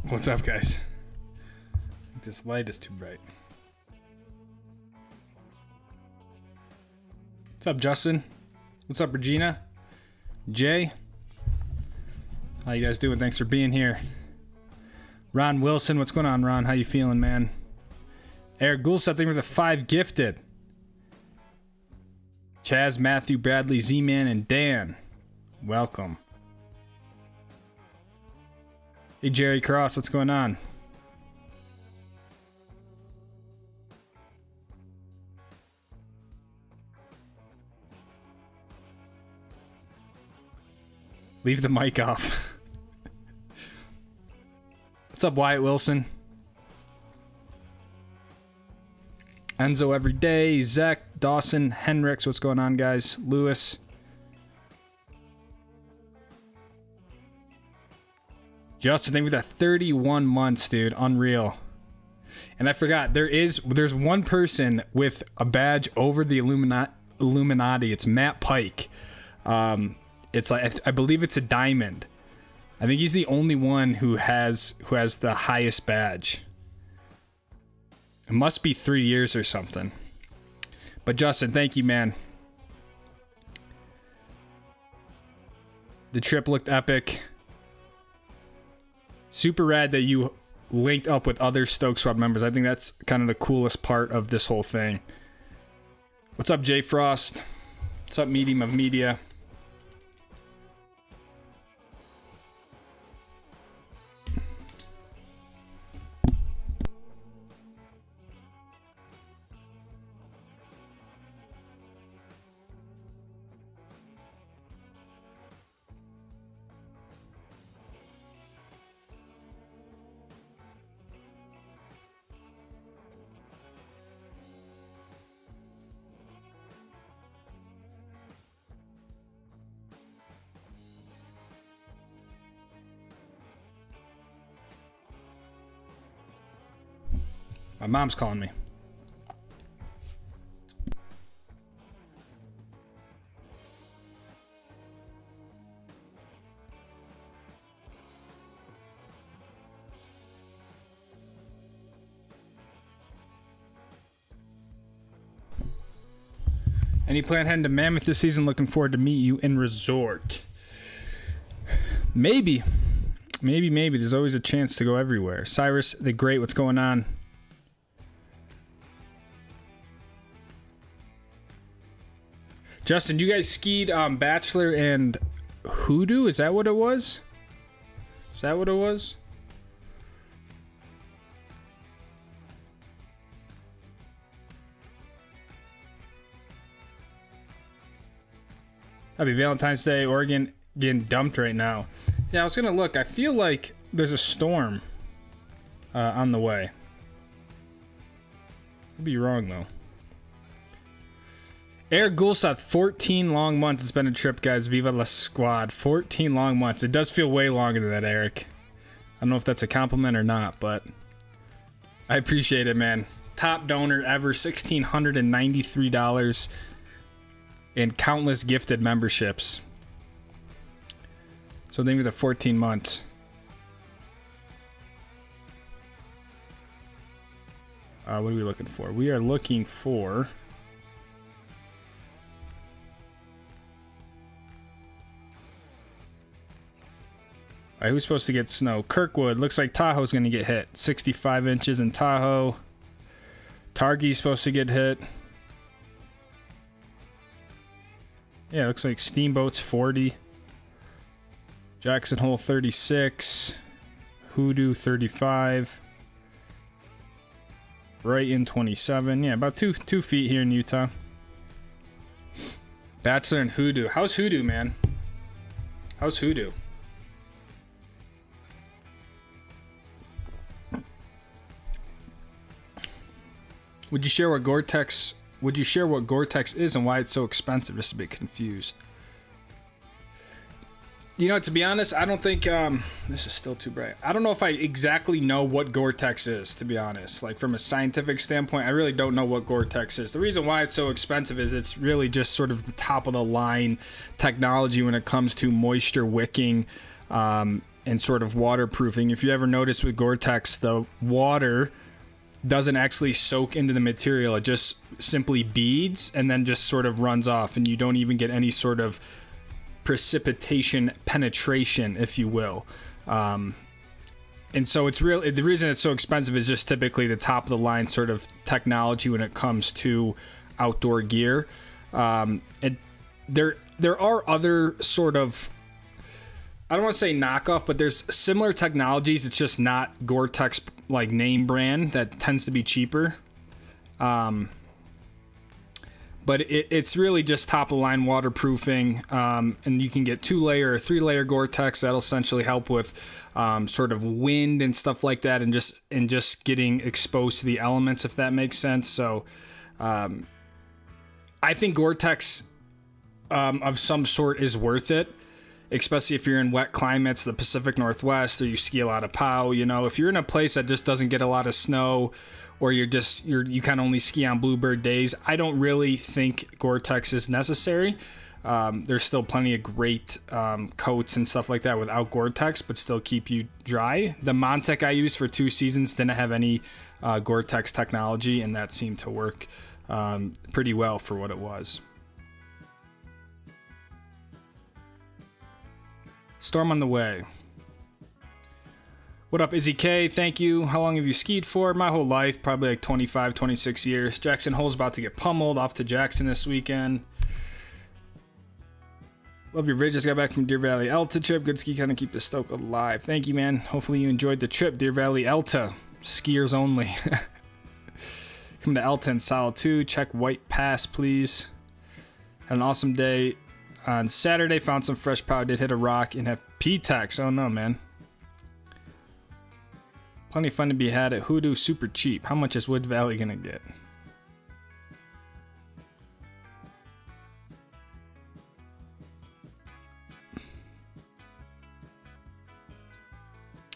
What's up, guys? This light is too bright. What's up, Justin? What's up, Regina? Jay? How you guys doing? Thanks for being here. Ron Wilson, what's going on, Ron? How you feeling, man? Eric Gould, something with a 5 gifted. Chaz, Matthew, Bradley, Z-Man, and Dan. Welcome. Hey, Jerry Cross, what's going on? Leave the mic off. What's up, Wyatt Wilson? Enzo every day. Zach, Dawson, Henricks, what's going on, guys? Lewis. Justin, thank you for that 31 months, dude. Unreal. And I forgot, there's one person with a badge over the Illuminati. It's Matt Pike. It's like, I believe it's a diamond. I think he's the only one who has the highest badge. It must be 3 years or something. But Justin, thank you, man. The trip looked epic. Super rad that you linked up with other Stoke Squad members. I think that's kind of the coolest part of this whole thing. What's up, Jay Frost? What's up, Medium of Media? My mom's calling me. Any plan heading to Mammoth this season? Looking forward to meet you in resort. Maybe. Maybe. There's always a chance to go everywhere. Cyrus the Great, what's going on? Justin, you guys skied Bachelor and Hoodoo? Is that what it was? Is that what it was? Happy Valentine's Day. Oregon getting dumped right now. Yeah, I was going to look. I feel like there's a storm on the way. I'd be wrong, though. Eric Goulseth, 14 long months. It's been a trip, guys. Viva la squad. 14 long months. It does feel way longer than that, Eric. I don't know if that's a compliment or not, but I appreciate it, man. Top donor ever, $1,693 and countless gifted memberships. So thank you for the 14 months. What are we looking for? We are looking for... Alright, who's supposed to get snow? Kirkwood. Looks like Tahoe's going to get hit. 65 inches in Tahoe. Targey's supposed to get hit. Yeah, looks like Steamboat's 40. Jackson Hole 36. Hoodoo 35. Brighton 27. Yeah, about two feet here in Utah. Bachelor and Hoodoo. How's Hoodoo, man? How's Hoodoo? Would you share what Gore-Tex is and why it's so expensive? Just a bit confused. You know, to be honest, I don't think this is still too bright. I don't know if I exactly know what Gore-Tex is, to be honest. Like from a scientific standpoint, I really don't know what Gore-Tex is. The reason why it's so expensive is it's really just sort of the top of the line technology when it comes to moisture wicking. and sort of waterproofing. If you ever notice with Gore-Tex, the water doesn't actually soak into the material. It just simply beads and then just sort of runs off, and you don't even get any sort of precipitation penetration, if you will. And so it's really, the reason it's so expensive is just typically the top of the line sort of technology when it comes to outdoor gear. And there are other sort of, I don't want to say knockoff, but there's similar technologies. It's just not Gore-Tex like name brand that tends to be cheaper. But it's really just top of the line waterproofing. And you can get 2-layer or 3-layer Gore-Tex. That'll essentially help with sort of wind and stuff like that, and just getting exposed to the elements, if that makes sense. So I think Gore-Tex of some sort is worth it, especially if you're in wet climates, the Pacific Northwest, or you ski a lot of POW. You know, if you're in a place that just doesn't get a lot of snow, or you kind of only ski on bluebird days, I don't really think Gore-Tex is necessary. There's still plenty of great coats and stuff like that without Gore-Tex, but still keep you dry. The Montec I used for 2 seasons didn't have any Gore-Tex technology, and that seemed to work pretty well for what it was. Storm on the way. What up, Izzy K? Thank you. How long have you skied for? My whole life, probably like 25, 26 years. Jackson Hole's about to get pummeled. Off to Jackson this weekend. Love your vid. Just got back from Deer Valley Elta trip. Good ski, kind of keep the stoke alive. Thank you, man. Hopefully you enjoyed the trip. Deer Valley Elta. Skiers only. Come to Elta and Sal 2. Check White Pass, please. Had an awesome day on Saturday. Found some fresh power. Did hit a rock and have P-Tex. Oh no, man. Plenty of fun to be had at Hoodoo. Super cheap. How much is Wood Valley gonna get?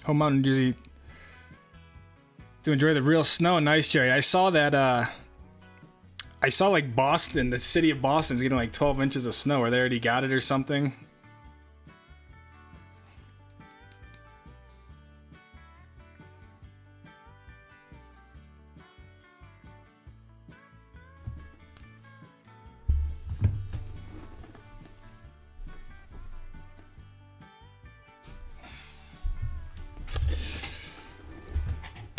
Home Mountain Jersey to enjoy the real snow. Nice, Jerry. I saw that. I saw like Boston, the city of Boston's getting like 12 inches of snow. Or they already got it or something.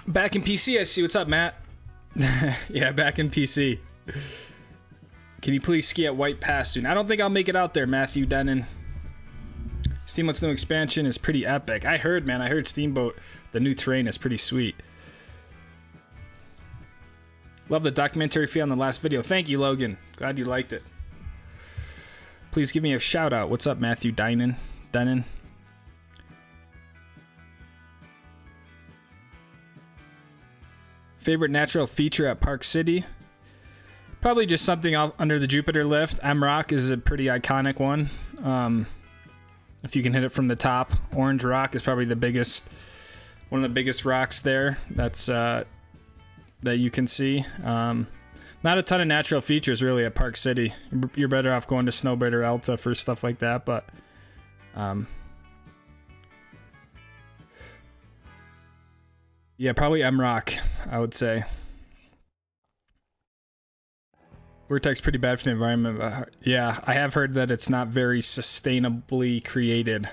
Back in PC, I see. What's up, Matt? Yeah, back in PC. Can you please ski at White Pass soon? I don't think I'll make it out there, Matthew Denon. Steamboat's new expansion is pretty epic. I heard, man. I heard Steamboat, the new terrain is pretty sweet. Love the documentary feel on the last video. Thank you, Logan. Glad you liked it. Please give me a shout out. What's up, Matthew Denon? Favorite natural feature at Park City? Probably just something under the Jupiter lift. M-Rock is a pretty iconic one. If you can hit it from the top. Orange Rock is probably one of the biggest rocks there. That's that you can see. Not a ton of natural features really at Park City. You're better off going to Snowbird or Elta for stuff like that, but yeah, probably M-Rock, I would say. Vortex pretty bad for the environment, but yeah, I have heard that it's not very sustainably created.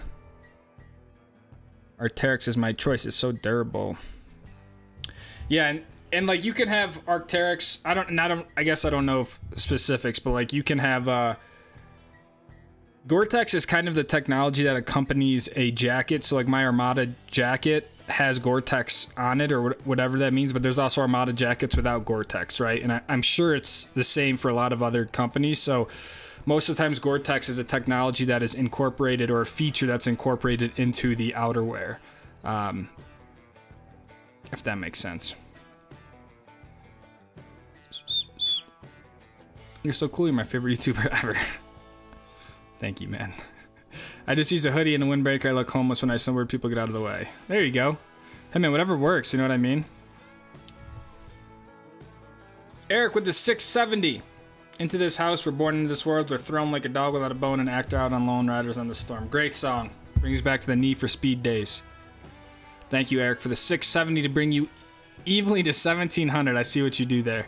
Arc'teryx is my choice. It's so durable. Yeah, and like you can have Arc'teryx. I guess I don't know specifics, but like you can have Gore-Tex is kind of the technology that accompanies a jacket. So like my Armada jacket has Gore-Tex on it or whatever that means, but there's also Armada jackets without Gore-Tex, right? And I'm sure it's the same for a lot of other companies. So most of the times Gore-Tex is a technology that is incorporated, or a feature that's incorporated into the outerwear, if that makes sense. You're so cool. You're my favorite YouTuber ever. Thank you, man. I just use a hoodie and a windbreaker. I look homeless when I snowboard. People get out of the way. There you go. Hey, man, whatever works. You know what I mean? Eric with the 670. Into this house, we're born into this world. We're thrown like a dog without a bone and act out on lone riders on the storm. Great song. Brings back to the need for speed days. Thank you, Eric, for the 670 to bring you evenly to 1700. I see what you do there.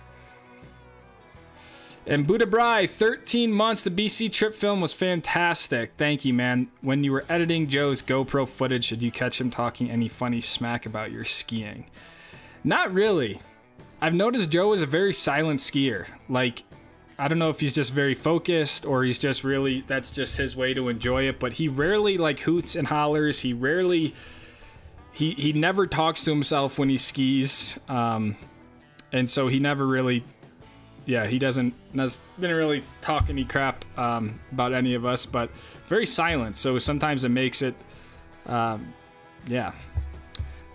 And Buddha Bry, 13 months. The BC trip film was fantastic. Thank you, man. When you were editing Joe's GoPro footage, did you catch him talking any funny smack about your skiing? Not really. I've noticed Joe is a very silent skier. Like, I don't know if he's just very focused or he's just really, that's just his way to enjoy it, but he rarely like hoots and hollers. He rarely, he never talks to himself when he skis. And so he never really, he didn't really talk any crap about any of us, but very silent. So sometimes it makes it,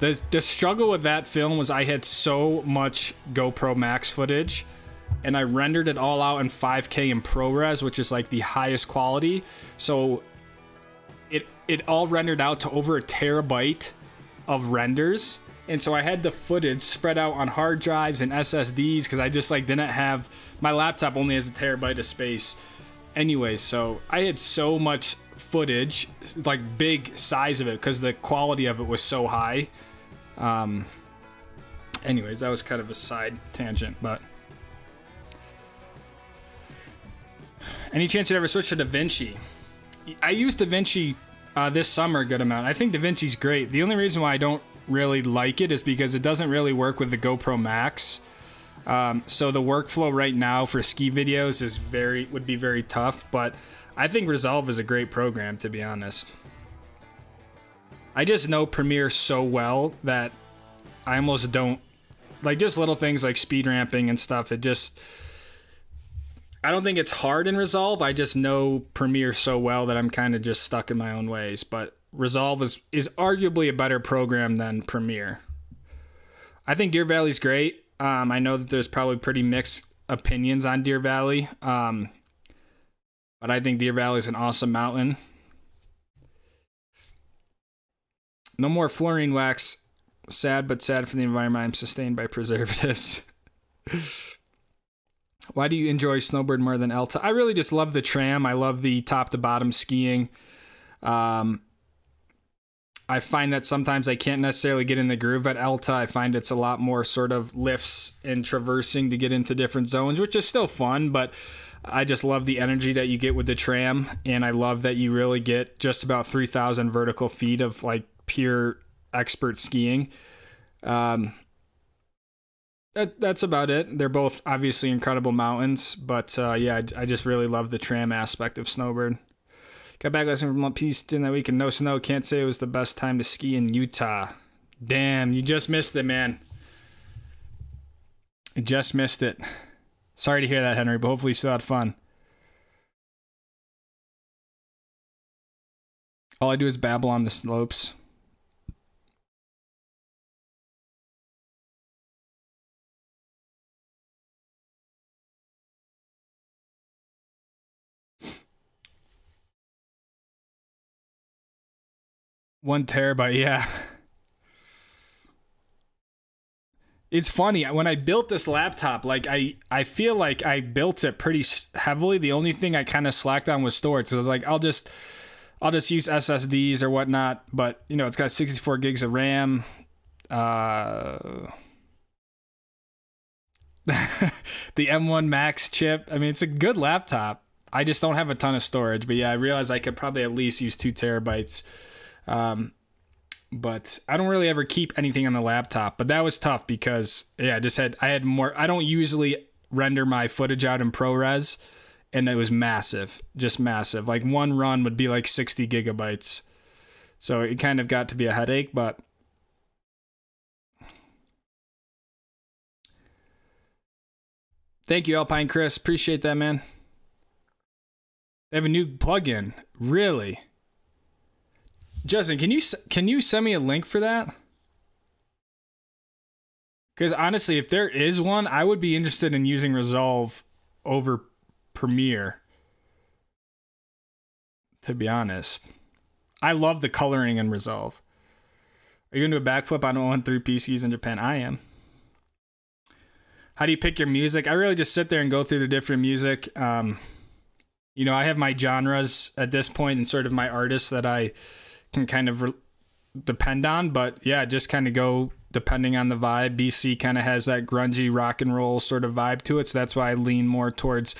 The struggle with that film was I had so much GoPro Max footage, and I rendered it all out in 5K in ProRes, which is like the highest quality. So it all rendered out to over a terabyte of renders. And so I had the footage spread out on hard drives and SSDs because I just like didn't have, my laptop only has a terabyte of space. Anyway, so I had so much footage, like big size of it, because the quality of it was so high. Anyways, that was kind of a side tangent, but any chance you'd ever switch to DaVinci? I used DaVinci this summer a good amount. I think DaVinci's great. The only reason why I don't really like it is because it doesn't really work with the GoPro Max. So the workflow right now for ski videos would be very tough, but I think Resolve is a great program, to be honest. I just know Premiere so well that I almost don't, like, just little things like speed ramping and stuff. I don't think it's hard in Resolve. I just know Premiere so well that I'm kind of just stuck in my own ways. But Resolve is arguably a better program than Premiere. I think Deer Valley's great. I know that there's probably pretty mixed opinions on Deer Valley. But I think Deer Valley is an awesome mountain. No more fluorine wax. Sad, but sad for the environment. I'm sustained by preservatives. Why do you enjoy snowboard more than Elta? I really just love the tram. I love the top to bottom skiing. I find that sometimes I can't necessarily get in the groove at Elta. I find it's a lot more sort of lifts and traversing to get into different zones, which is still fun, but I just love the energy that you get with the tram, and I love that you really get just about 3,000 vertical feet of like pure expert skiing. That's about it. They're both obviously incredible mountains, but I just really love the tram aspect of snowboard. Got back last night from Easton that week and no snow. Can't say it was the best time to ski in Utah. Damn, you just missed it, man. You just missed it. Sorry to hear that, Henry, but hopefully you still had fun. All I do is babble on the slopes. One terabyte, yeah. It's funny, when I built this laptop, like I feel like I built it pretty heavily. The only thing I kind of slacked on was storage. So I was like, I'll just use SSDs or whatnot. But you know, it's got 64 gigs of RAM. The M1 Max chip. I mean, it's a good laptop. I just don't have a ton of storage. But yeah, I realized I could probably at least use 2 terabytes. But I don't really ever keep anything on the laptop, but that was tough because I had more. I don't usually render my footage out in ProRes, and it was massive, just massive. Like one run would be like 60 gigabytes. So it kind of got to be a headache, but thank you, Alpine Chris. Appreciate that, man. They have a new plugin. Really? Justin, can you send me a link for that? Because honestly, if there is one, I would be interested in using Resolve over Premiere. To be honest, I love the coloring in Resolve. Are you going to do a backflip on 013 PCs in Japan? I am. How do you pick your music? I really just sit there and go through the different music. You know, I have my genres at this point and sort of my artists that I can kind of depend on, but yeah, just kind of go depending on the vibe. BC kind of has that grungy rock and roll sort of vibe to it, so that's why I lean more towards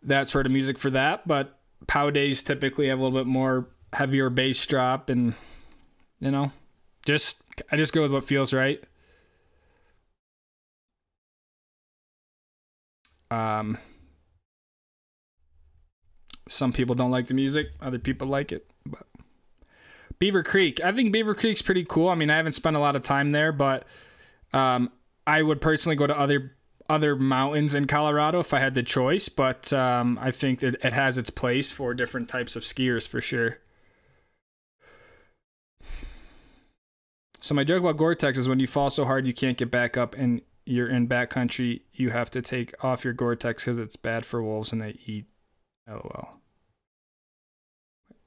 that sort of music for that. But Pow Days typically have a little bit more heavier bass drop, and you know, I just go with what feels right. Some people don't like the music, other people like it. But Beaver Creek, I think Beaver Creek's pretty cool. I mean, I haven't spent a lot of time there, but I would personally go to other mountains in Colorado if I had the choice. But I think that it has its place for different types of skiers for sure. So my joke about Gore-Tex is when you fall so hard you can't get back up and you're in backcountry, you have to take off your Gore-Tex because it's bad for wolves and they eat. LOL.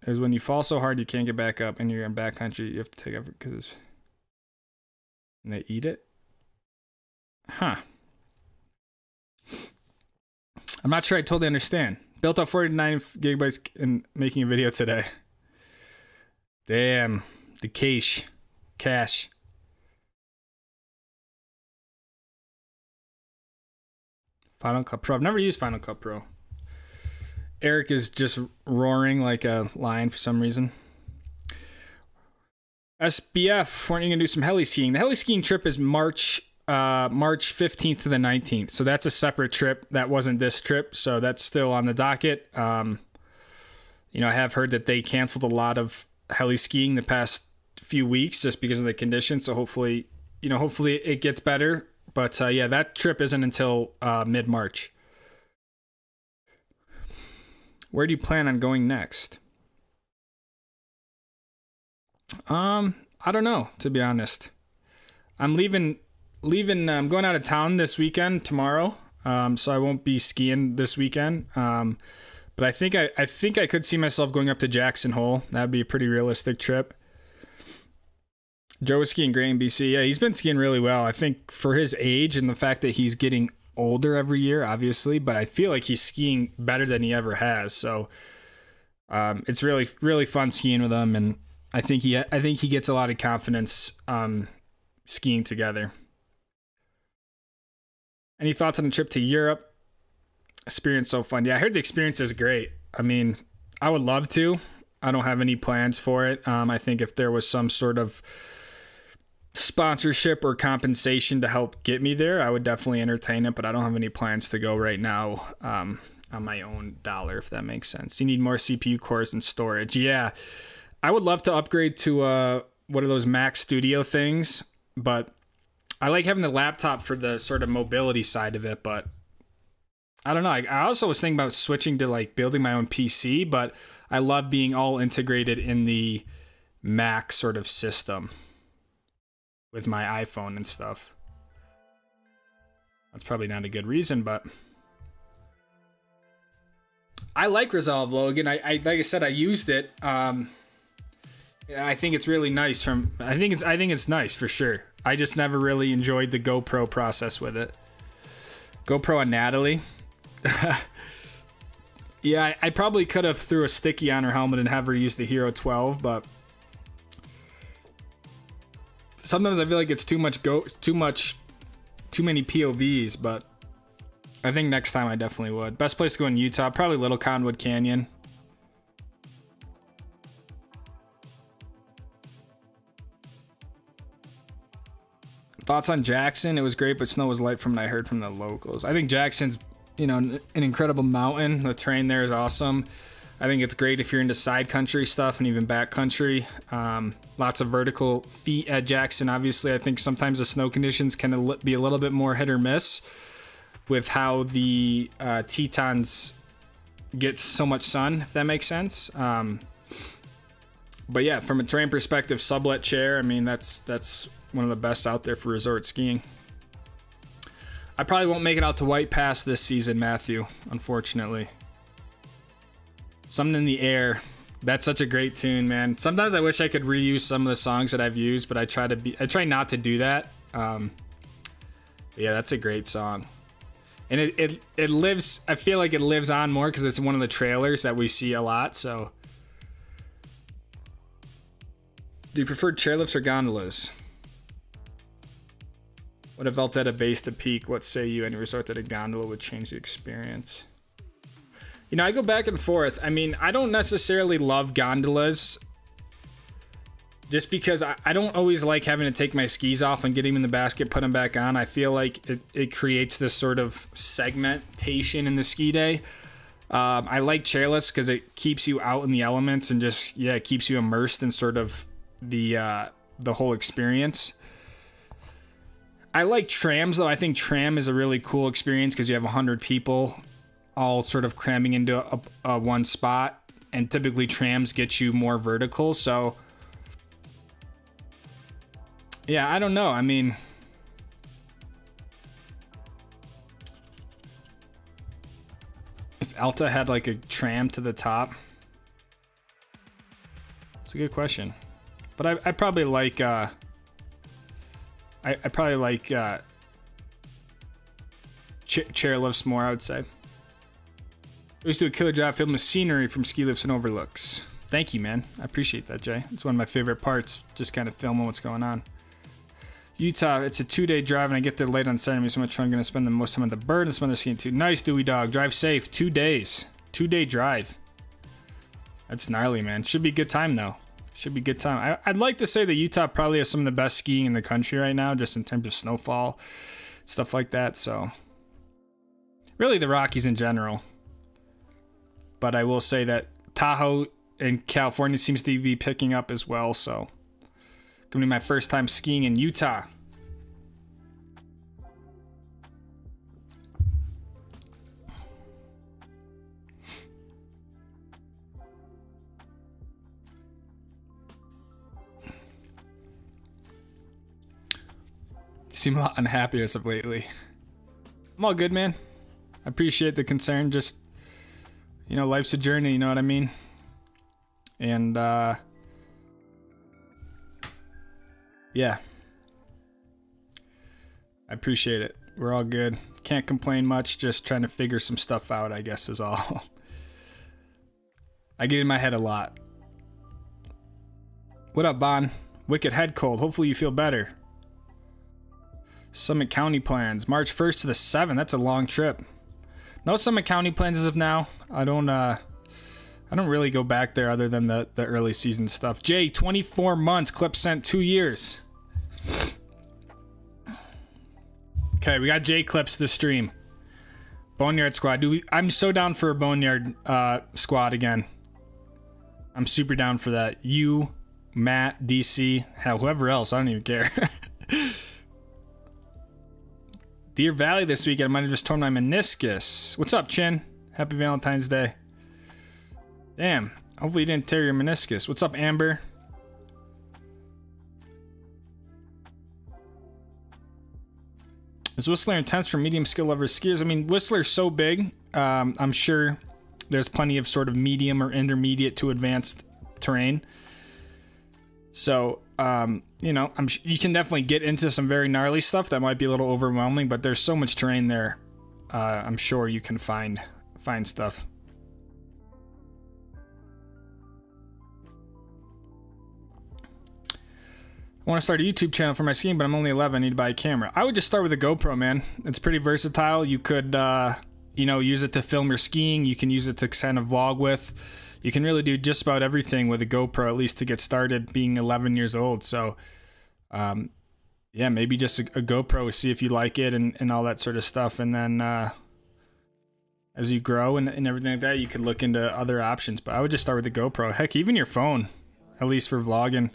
Is when you fall so hard you can't get back up and you're in backcountry, you have to take off because it's. And they eat it? Huh. I'm not sure I totally understand. Built up 49 gigabytes and making a video today. Damn. The cache. Cash. Final Cut Pro. I've never used Final Cut Pro. Eric is just roaring like a lion for some reason. SBF, weren't you going to do some heli skiing? The heli skiing trip is March 15th to the 19th. So that's a separate trip. That wasn't this trip. So that's still on the docket. I have heard that they canceled a lot of heli skiing the past few weeks just because of the conditions. So hopefully it gets better. But that trip isn't until mid-March. Where do you plan on going next? I don't know, to be honest. I'm leaving. I'm going out of town this weekend tomorrow. So I won't be skiing this weekend. But I think I could see myself going up to Jackson Hole. That'd be a pretty realistic trip. Joe was skiing great in BC. Yeah, he's been skiing really well. I think for his age and the fact that he's getting older every year, obviously, but I feel like he's skiing better than he ever has. So it's really, really fun skiing with him, and I think he gets a lot of confidence skiing together. Any thoughts on the trip to Europe? Experience so fun. Yeah, I heard the experience is great. I mean, I would love to. I don't have any plans for it. I think if there was some sort of sponsorship or compensation to help get me there, I would definitely entertain it, but I don't have any plans to go right now on my own dollar, if that makes sense. You need more CPU cores and storage. Yeah, I would love to upgrade to one of those Mac Studio things, but I like having the laptop for the sort of mobility side of it, but I don't know. I also was thinking about switching to like building my own PC, but I love being all integrated in the Mac sort of system with my iPhone and stuff. That's probably not a good reason, but I like Resolve, Logan. I like I said, I used it. I think it's really nice. I think it's nice for sure. I just never really enjoyed the GoPro process with it. GoPro and Natalie. Yeah, I probably could have threw a sticky on her helmet and have her use the Hero 12, but sometimes I feel like it's too many POVs, but I think next time I definitely would. Best place to go in Utah, probably Little Conwood Canyon. Thoughts on Jackson? It was great, but snow was light from what I heard from the locals. I think Jackson's, an incredible mountain. The terrain there is awesome. I think it's great if you're into side country stuff and even back country. Lots of vertical feet at Jackson. Obviously, I think sometimes the snow conditions can be a little bit more hit or miss with how the Tetons get so much sun, if that makes sense. But yeah, from a terrain perspective, sublet chair, I mean, that's one of the best out there for resort skiing. I probably won't make it out to White Pass this season, Matthew, unfortunately. Something in the Air. That's such a great tune, man. Sometimes I wish I could reuse some of the songs that I've used, but I try not to do that. Yeah, that's a great song. And it lives, I feel like it lives on more because it's one of the trailers that we see a lot, so. Do you prefer chairlifts or gondolas? What if Velt at a base to peak? What say you? Any resort that a gondola would change the experience? You know, I go back and forth. I mean, I don't necessarily love gondolas just because I don't always like having to take my skis off and get them in the basket, put them back on. I feel like it creates this sort of segmentation in the ski day. I like chairlifts because it keeps you out in the elements and just, yeah, it keeps you immersed in sort of the whole experience. I like trams, though. I think tram is a really cool experience because you have 100 people all sort of cramming into a one spot, and typically trams get you more vertical. So, yeah, I don't know. I mean, if Alta had like a tram to the top, it's a good question. But I probably like I probably like chairlifts more, I would say. We used to do a killer job filming scenery from ski lifts and overlooks. Thank you, man. I appreciate that, Jay. It's one of my favorite parts, just kind of filming what's going on. Utah, it's a 2-day drive, and I get there late on Saturday, so much fun. I'm going to spend the most time at the bird and spend the skiing too. Nice, Dewey Dog. Drive safe. 2 days. 2-day drive. That's gnarly, man. Should be a good time, though. Should be a good time. I'd like to say that Utah probably has some of the best skiing in the country right now, just in terms of snowfall, stuff like that. So, really the Rockies in general. But I will say that Tahoe in California seems to be picking up as well. So, gonna be my first time skiing in Utah. Seem a lot unhappy as of lately. I'm all good, man. I appreciate the concern. Just, you know, life's a journey, you know what I mean? And, yeah. I appreciate it. We're all good. Can't complain much. Just trying to figure some stuff out, I guess, is all. I get in my head a lot. What up, Bon? Wicked head cold. Hopefully you feel better. Summit County plans. March 1st to the 7th. That's a long trip. No Summit County plans as of now. I don't really go back there other than the early season stuff. Jay, 24 months. Clip sent 2 years. Okay, we got Jay clips this stream. Boneyard squad. I'm so down for a Boneyard squad again. I'm super down for that. You, Matt, DC, hell, whoever else. I don't even care. Deer Valley this weekend. I might have just torn my meniscus. What's up, Chin? Happy Valentine's Day. Damn. Hopefully you didn't tear your meniscus. What's up, Amber? Is Whistler intense for medium skill level skiers? I mean, Whistler's so big. I'm sure there's plenty of sort of medium or intermediate to advanced terrain. So, you know, you can definitely get into some very gnarly stuff that might be a little overwhelming, but there's so much terrain there. I'm sure you can find stuff. I want to start a YouTube channel for my skiing, but I'm only 11. I need to buy a camera. I would just start with a GoPro, man. It's pretty versatile. You could, you know, use it to film your skiing. You can use it to kind of vlog with. You can really do just about everything with a GoPro, at least to get started, being 11 years old. So, yeah, maybe just a GoPro, see if you like it and all that sort of stuff. And then as you grow and everything like that, you could look into other options. But I would just start with the GoPro. Heck, even your phone, at least for vlogging.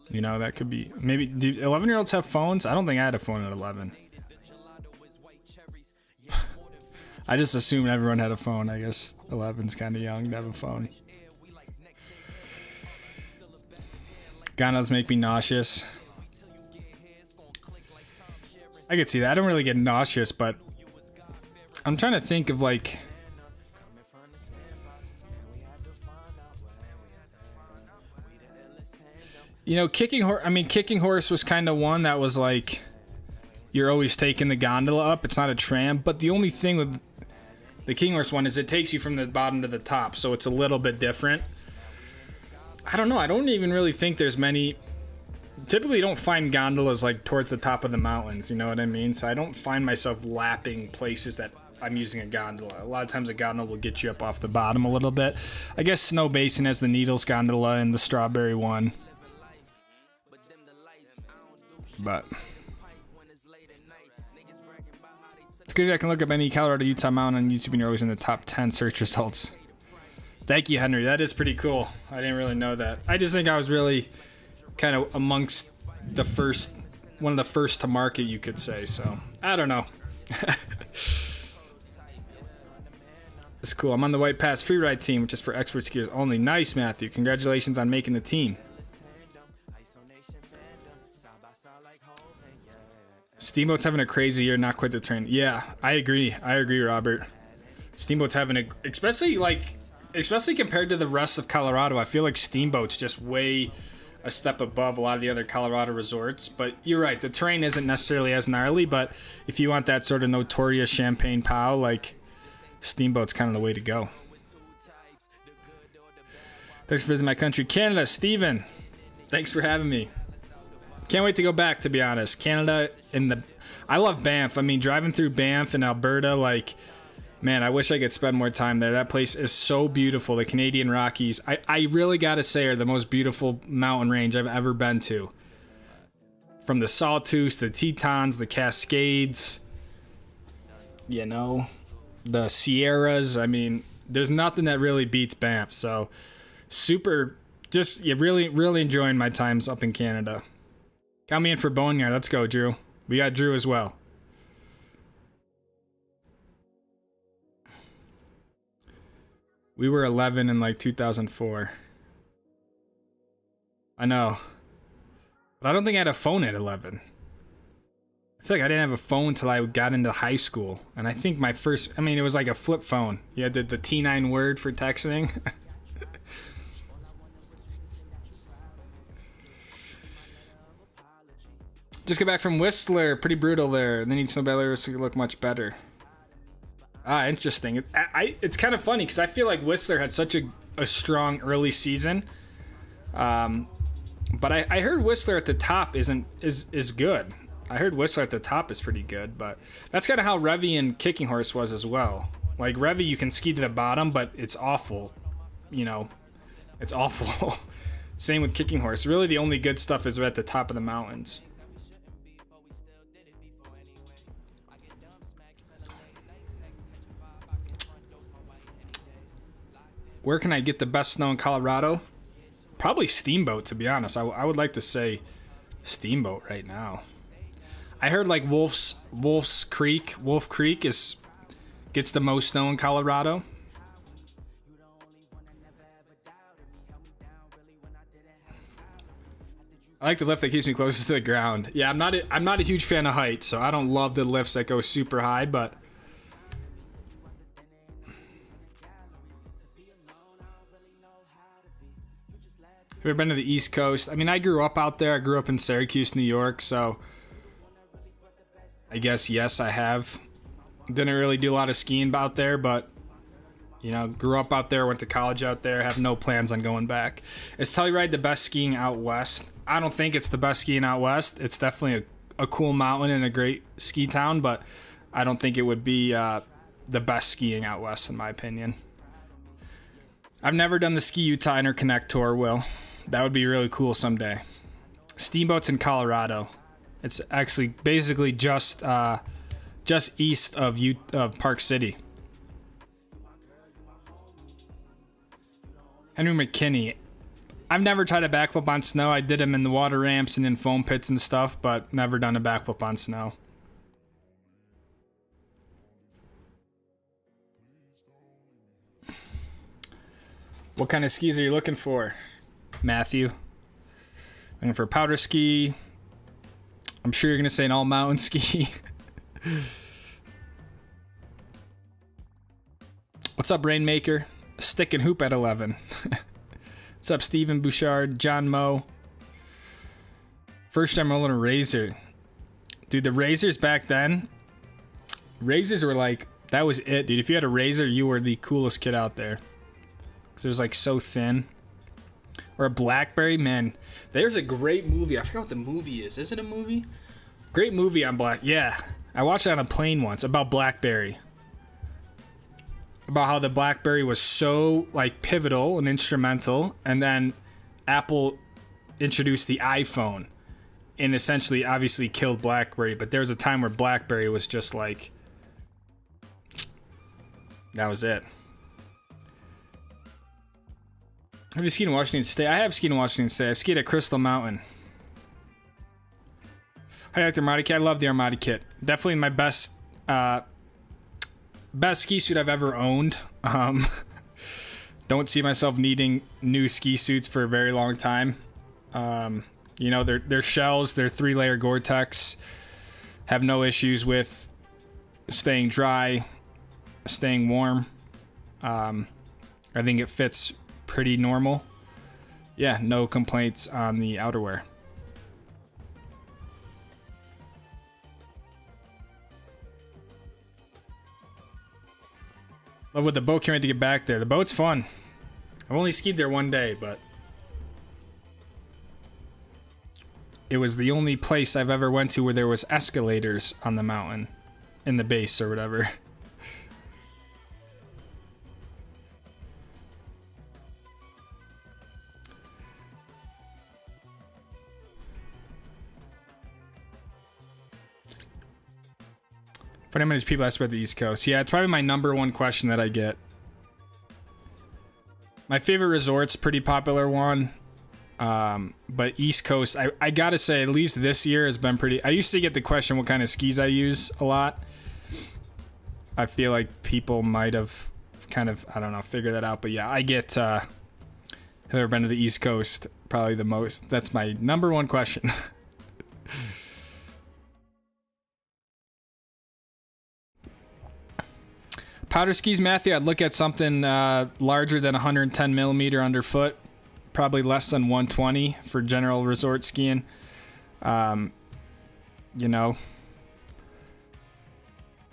You know, that could be... Maybe... Do 11-year-olds have phones? I don't think I had a phone at 11. I just assumed everyone had a phone. I guess 11's kind of young to have a phone. Gondolas make me nauseous. I could see that. I don't really get nauseous, but I'm trying to think of like... You know, kicking horse was kind of one that was like, you're always taking the gondola up. It's not a tram, but the only thing with the kicking horse one is it takes you from the bottom to the top, so it's a little bit different. I don't know. I don't even really think there's many. Typically, you don't find gondolas like towards the top of the mountains. You know what I mean? So I don't find myself lapping places that I'm using a gondola. A lot of times a gondola will get you up off the bottom a little bit. I guess Snow Basin has the Needles gondola and the Strawberry one. But it's good I can look up any Colorado, Utah mountain on YouTube and you're always in the top 10 search results. Thank you, Henry. That is pretty cool. I didn't really know that. I just think I was really kind of amongst the first, one of the first to market, you could say. So I don't know. It's cool. I'm on the White Pass Freeride team, which is for expert skiers only. Nice, Matthew. Congratulations on making the team. Steamboat's having a crazy year, not quite the train. Yeah, I agree. I agree, Robert. Steamboat's having a, especially compared to the rest of Colorado, I feel like Steamboat's just way a step above a lot of the other Colorado resorts. But you're right, the terrain isn't necessarily as gnarly, but if you want that sort of notorious champagne pow, like, Steamboat's kind of the way to go. Thanks for visiting my country, Canada. Steven, thanks for having me. Can't wait to go back, to be honest. Canada I love Banff. I mean, driving through Banff and Alberta, like, man, I wish I could spend more time there. That place is so beautiful. The Canadian Rockies, I really gotta say, are the most beautiful mountain range I've ever been to. From the Sawtooths, the Tetons, the Cascades, you know, the Sierras. I mean, there's nothing that really beats Banff. So super, just really enjoying my times up in Canada. Count me in for Boneyard. Let's go, Drew. We got Drew as well. We were 11 in like 2004. I know. But I don't think I had a phone at 11. I feel like I didn't have a phone until I got into high school. And I think my first, I mean, it was like a flip phone. You had the T9 word for texting. Just got back from Whistler. Pretty brutal there. They need some better to look much better. Ah, interesting. It's kind of funny because I feel like Whistler had such a strong early season. But I heard Whistler at the top is good. I heard Whistler at the top is pretty good, but that's kind of how Revy and Kicking Horse was as well. Like Revy, you can ski to the bottom, but it's awful. You know, it's awful. Same with Kicking Horse. Really, the only good stuff is at the top of the mountains. Where can I get the best snow in Colorado? Probably Steamboat, to be honest. I would like to say Steamboat right now. I heard like Wolf Creek gets the most snow in Colorado. I like the lift that keeps me closest to the ground. Yeah, I'm not a huge fan of height, so I don't love the lifts that go super high, but have you ever been to the East Coast? I mean, I grew up out there. I grew up in Syracuse, New York, so I guess, yes, I have. Didn't really do a lot of skiing out there, but, you know, grew up out there, went to college out there, have no plans on going back. Is Telluride the best skiing out west? I don't think it's the best skiing out west. It's definitely a cool mountain and a great ski town, but I don't think it would be the best skiing out west, in my opinion. I've never done the Ski Utah Interconnect Tour, Will. That would be really cool someday. Steamboat's in Colorado. It's actually basically just east of Park City. Henry McKinney. I've never tried a backflip on snow. I did them in the water ramps and in foam pits and stuff, but never done a backflip on snow. What kind of skis are you looking for, Matthew? Looking for a powder ski. I'm sure you're going to say an all-mountain ski. What's up, Rainmaker? Stick and hoop at 11. What's up, Steven Bouchard, John Moe? First time rolling a Razor. Dude, the Razors back then, Razors were like, that was it, dude. If you had a Razor, you were the coolest kid out there. Because it was like so thin. or a Blackberry, man. There's a great movie. I forgot what the movie is. Is it a movie? Great movie on Yeah, I watched it on a plane once about Blackberry. About how the Blackberry was so like pivotal and instrumental, and then Apple introduced the iPhone and essentially obviously killed Blackberry. But there was a time where Blackberry was just like, that was it. Have you skied in Washington State? I have skied in Washington State. I've skied at Crystal Mountain. I like the Armada kit. I love the Armada kit. Definitely my best ski suit I've ever owned. Don't see myself needing new ski suits for a very long time. You know, they're shells. They're 3-layer Gore-Tex. Have no issues with staying dry, staying warm. I think it fits pretty normal. Yeah, no complaints on the outerwear. Love what the boat can't wait to get back there. The boat's fun. I've only skied there one day, but it was the only place I've ever went to where there was escalators on the mountain in the base or whatever. Funny how many people ask about the East Coast. Yeah, it's probably my number one question that I get. My favorite resort's a pretty popular one. But East Coast, I gotta say, at least this year has been pretty... I used to get the question what kind of skis I use a lot. I feel like people might have kind of, I don't know, figured that out. But yeah, I get... have ever been to the East Coast? Probably the most. That's my number one question. Powder skis, Matthew, I'd look at something larger than 110 millimeter underfoot, probably less than 120 for general resort skiing. You know,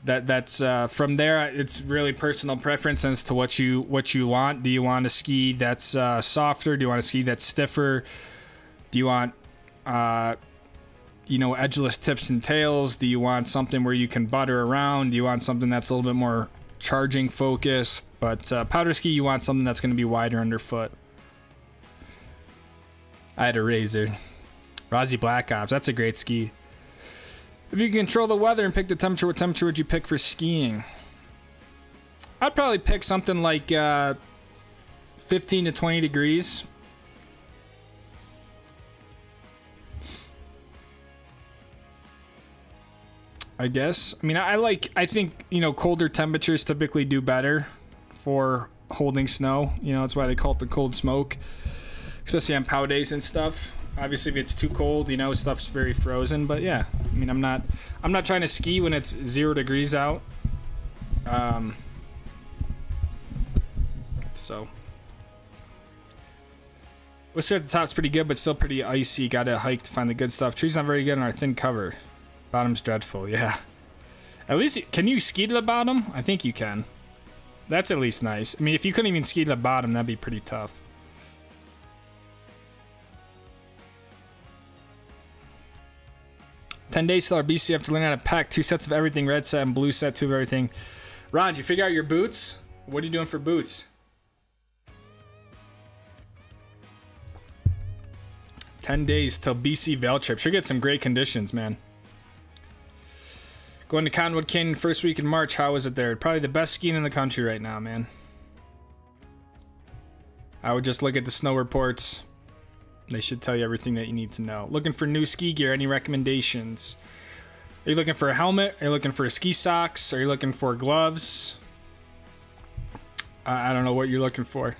that's from there. It's really personal preference as to what you want. Do you want a ski that's softer? Do you want a ski that's stiffer? Do you want you know, edgeless tips and tails? Do you want something where you can butter around? Do you want something that's a little bit more charging focused? But powder ski, you want something that's going to be wider underfoot. I had a Razor. Rossi Black Ops, that's a great ski. If you can control the weather and pick the temperature, what temperature would you pick for skiing? I'd probably pick something like 15 to 20 degrees. I guess. I mean, I think, you know, colder temperatures typically do better for holding snow. You know, that's why they call it the cold smoke, especially on POW days and stuff. Obviously, if it's too cold, you know, stuff's very frozen. But yeah, I mean, I'm not trying to ski when it's 0 degrees out. So, Whistler at the top's pretty good, but still pretty icy. Got to hike to find the good stuff. Tree's not very good on our thin cover. Bottom's dreadful, yeah. At least, can you ski to the bottom? I think you can. That's at least nice. I mean, if you couldn't even ski to the bottom, that'd be pretty tough. $10 till our BC have to learn how to pack 2 sets of everything, red set and blue set, 2 of everything. Ron, did you figure out your boots? What are you doing for boots? 10 days till BC Vail trip. Should get some great conditions, man. Going to Cottonwood Canyon first week in March. How is it there? Probably the best skiing in the country right now, man. I would just look at the snow reports. They should tell you everything that you need to know. Looking for new ski gear. Any recommendations? Are you looking for a helmet? Are you looking for ski socks? Are you looking for gloves? I don't know what you're looking for.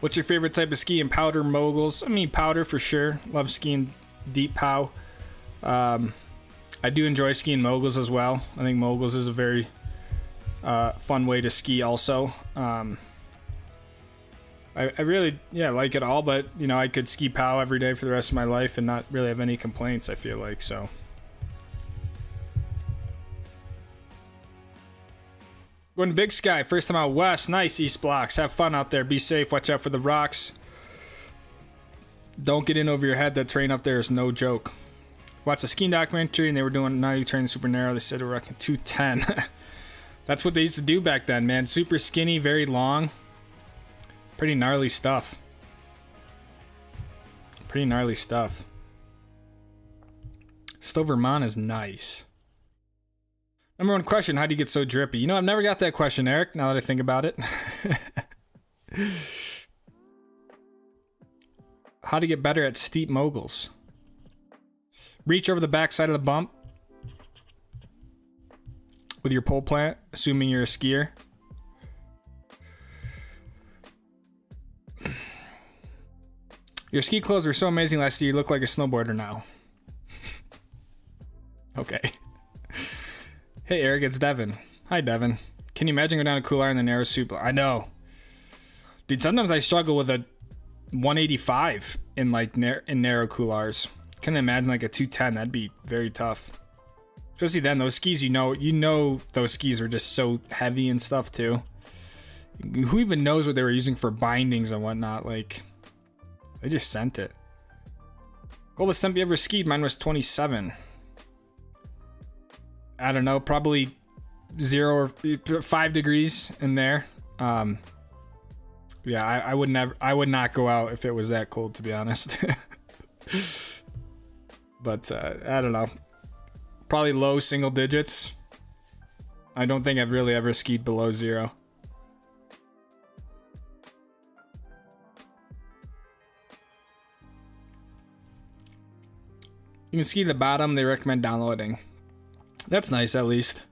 What's your favorite type of ski? And powder, moguls? I mean, powder for sure. Love skiing deep pow. I do enjoy skiing moguls as well. I think moguls is a very fun way to ski also. I really, like it all, but, you know, I could ski POW every day for the rest of my life and not really have any complaints, I feel like, so. Going to Big Sky, first time out west. Nice, East Blocks. Have fun out there. Be safe. Watch out for the rocks. Don't get in over your head. That terrain up there is no joke. Watched a skiing documentary and they were doing 90 turning super narrow. They said they were rocking 210. That's what they used to do back then, man. Super skinny, very long. Pretty gnarly stuff. Pretty gnarly stuff. Stowe, Vermont is nice. Number one question, how do you get so drippy? You know, I've never got that question, Eric, now that I think about it. How to get better at steep moguls. Reach over the backside of the bump with your pole plant, assuming you're a skier. Your ski clothes were so amazing last year, you look like a snowboarder now. Okay. Hey Eric, it's Devin. Hi Devin. Can you imagine going down a couloir in the narrow soup? I know. Dude, sometimes I struggle with a 185 in like in narrow couloirs. Can't imagine like a 210. That'd be very tough. Especially then, those skis, you know those skis are just so heavy and stuff too. Who even knows what they were using for bindings and whatnot? Like, they just sent it. Coldest temp you ever skied? Mine was 27. I don't know, probably 0 or 5 degrees in there. Yeah, I would not go out if it was that cold, to be honest. But I don't know, probably low single digits. I don't think I've really ever skied below 0. You can ski the bottom. They recommend downloading. That's nice, at least.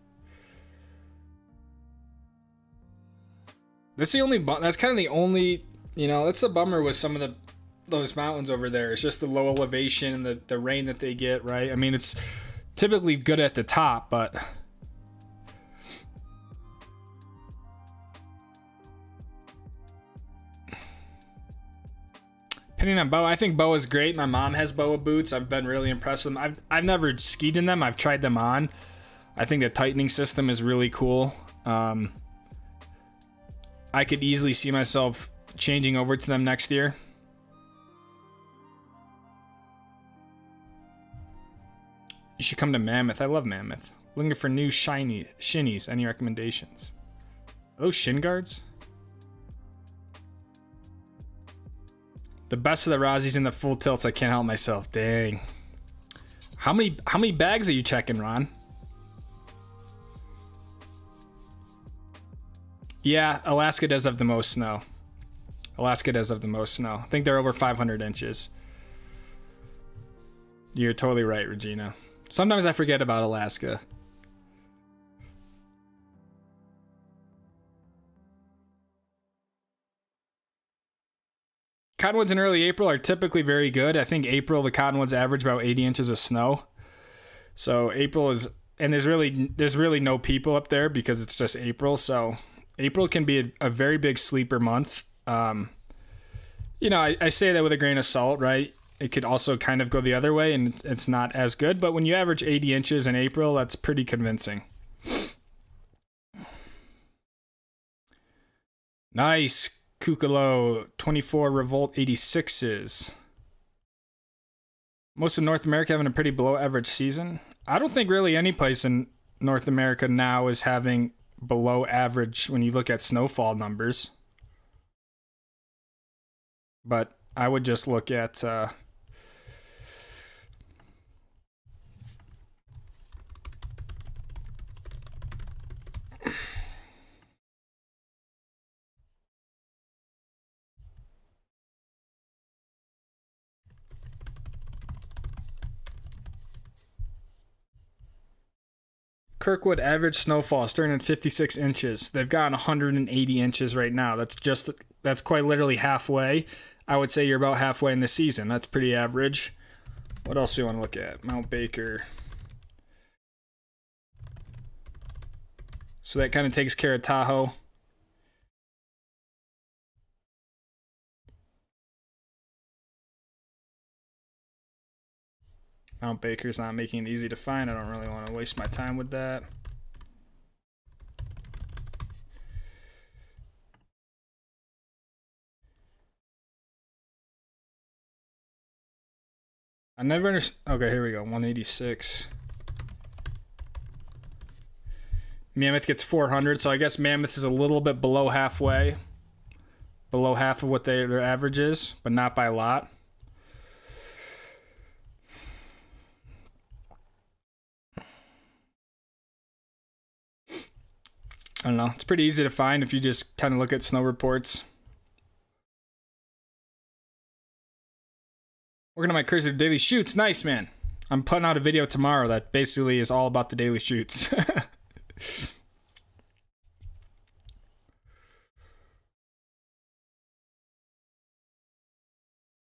That's the only. That's kind of the only. You know, that's the bummer with some of those mountains over there. It's just the low elevation and the rain that they get. Right. I mean, it's typically good at the top, but. Depending on BOA, I think BOA is great. My mom has BOA boots. I've been really impressed with them. I've never skied in them. I've tried them on. I think the tightening system is really cool. I could easily see myself changing over to them next year. You should come to Mammoth. I love Mammoth. Looking for new shinnies. Any recommendations? Are those shin guards? The best of the Rossis in the full tilts. I can't help myself. Dang. How many bags are you checking, Ron? Yeah, Alaska does have the most snow. Alaska does have the most snow. I think they're over 500 inches. You're totally right, Regina. Sometimes I forget about Alaska. Cottonwoods in early April are typically very good. I think April, the cottonwoods average about 80 inches of snow. So April is, and there's really no people up there because it's just April. So April can be a very big sleeper month. You know, I say that with a grain of salt, right? It could also kind of go the other way and it's not as good. But when you average 80 inches in April, that's pretty convincing. Nice. Kukalo, 24 Revolt 86s. Most of North America having a pretty below average season. I don't think really any place in North America now is having below average when you look at snowfall numbers. But I would just look at Kirkwood average snowfall starting at 56 inches. They've gotten 180 inches right now. That's quite literally halfway. I would say you're about halfway in the season. That's pretty average. What else do we want to look at? Mount Baker. So that kind of takes care of Tahoe. Mount Baker's not making it easy to find. I don't really want to waste my time with that. I never understand. Okay, here we go. 186. Mammoth gets 400, so I guess Mammoth is a little bit below halfway. Below half of what their average is, but not by a lot. I don't know. It's pretty easy to find if you just kind of look at snow reports. Working on my cursor daily shoots. Nice, man. I'm putting out a video tomorrow that basically is all about the daily shoots.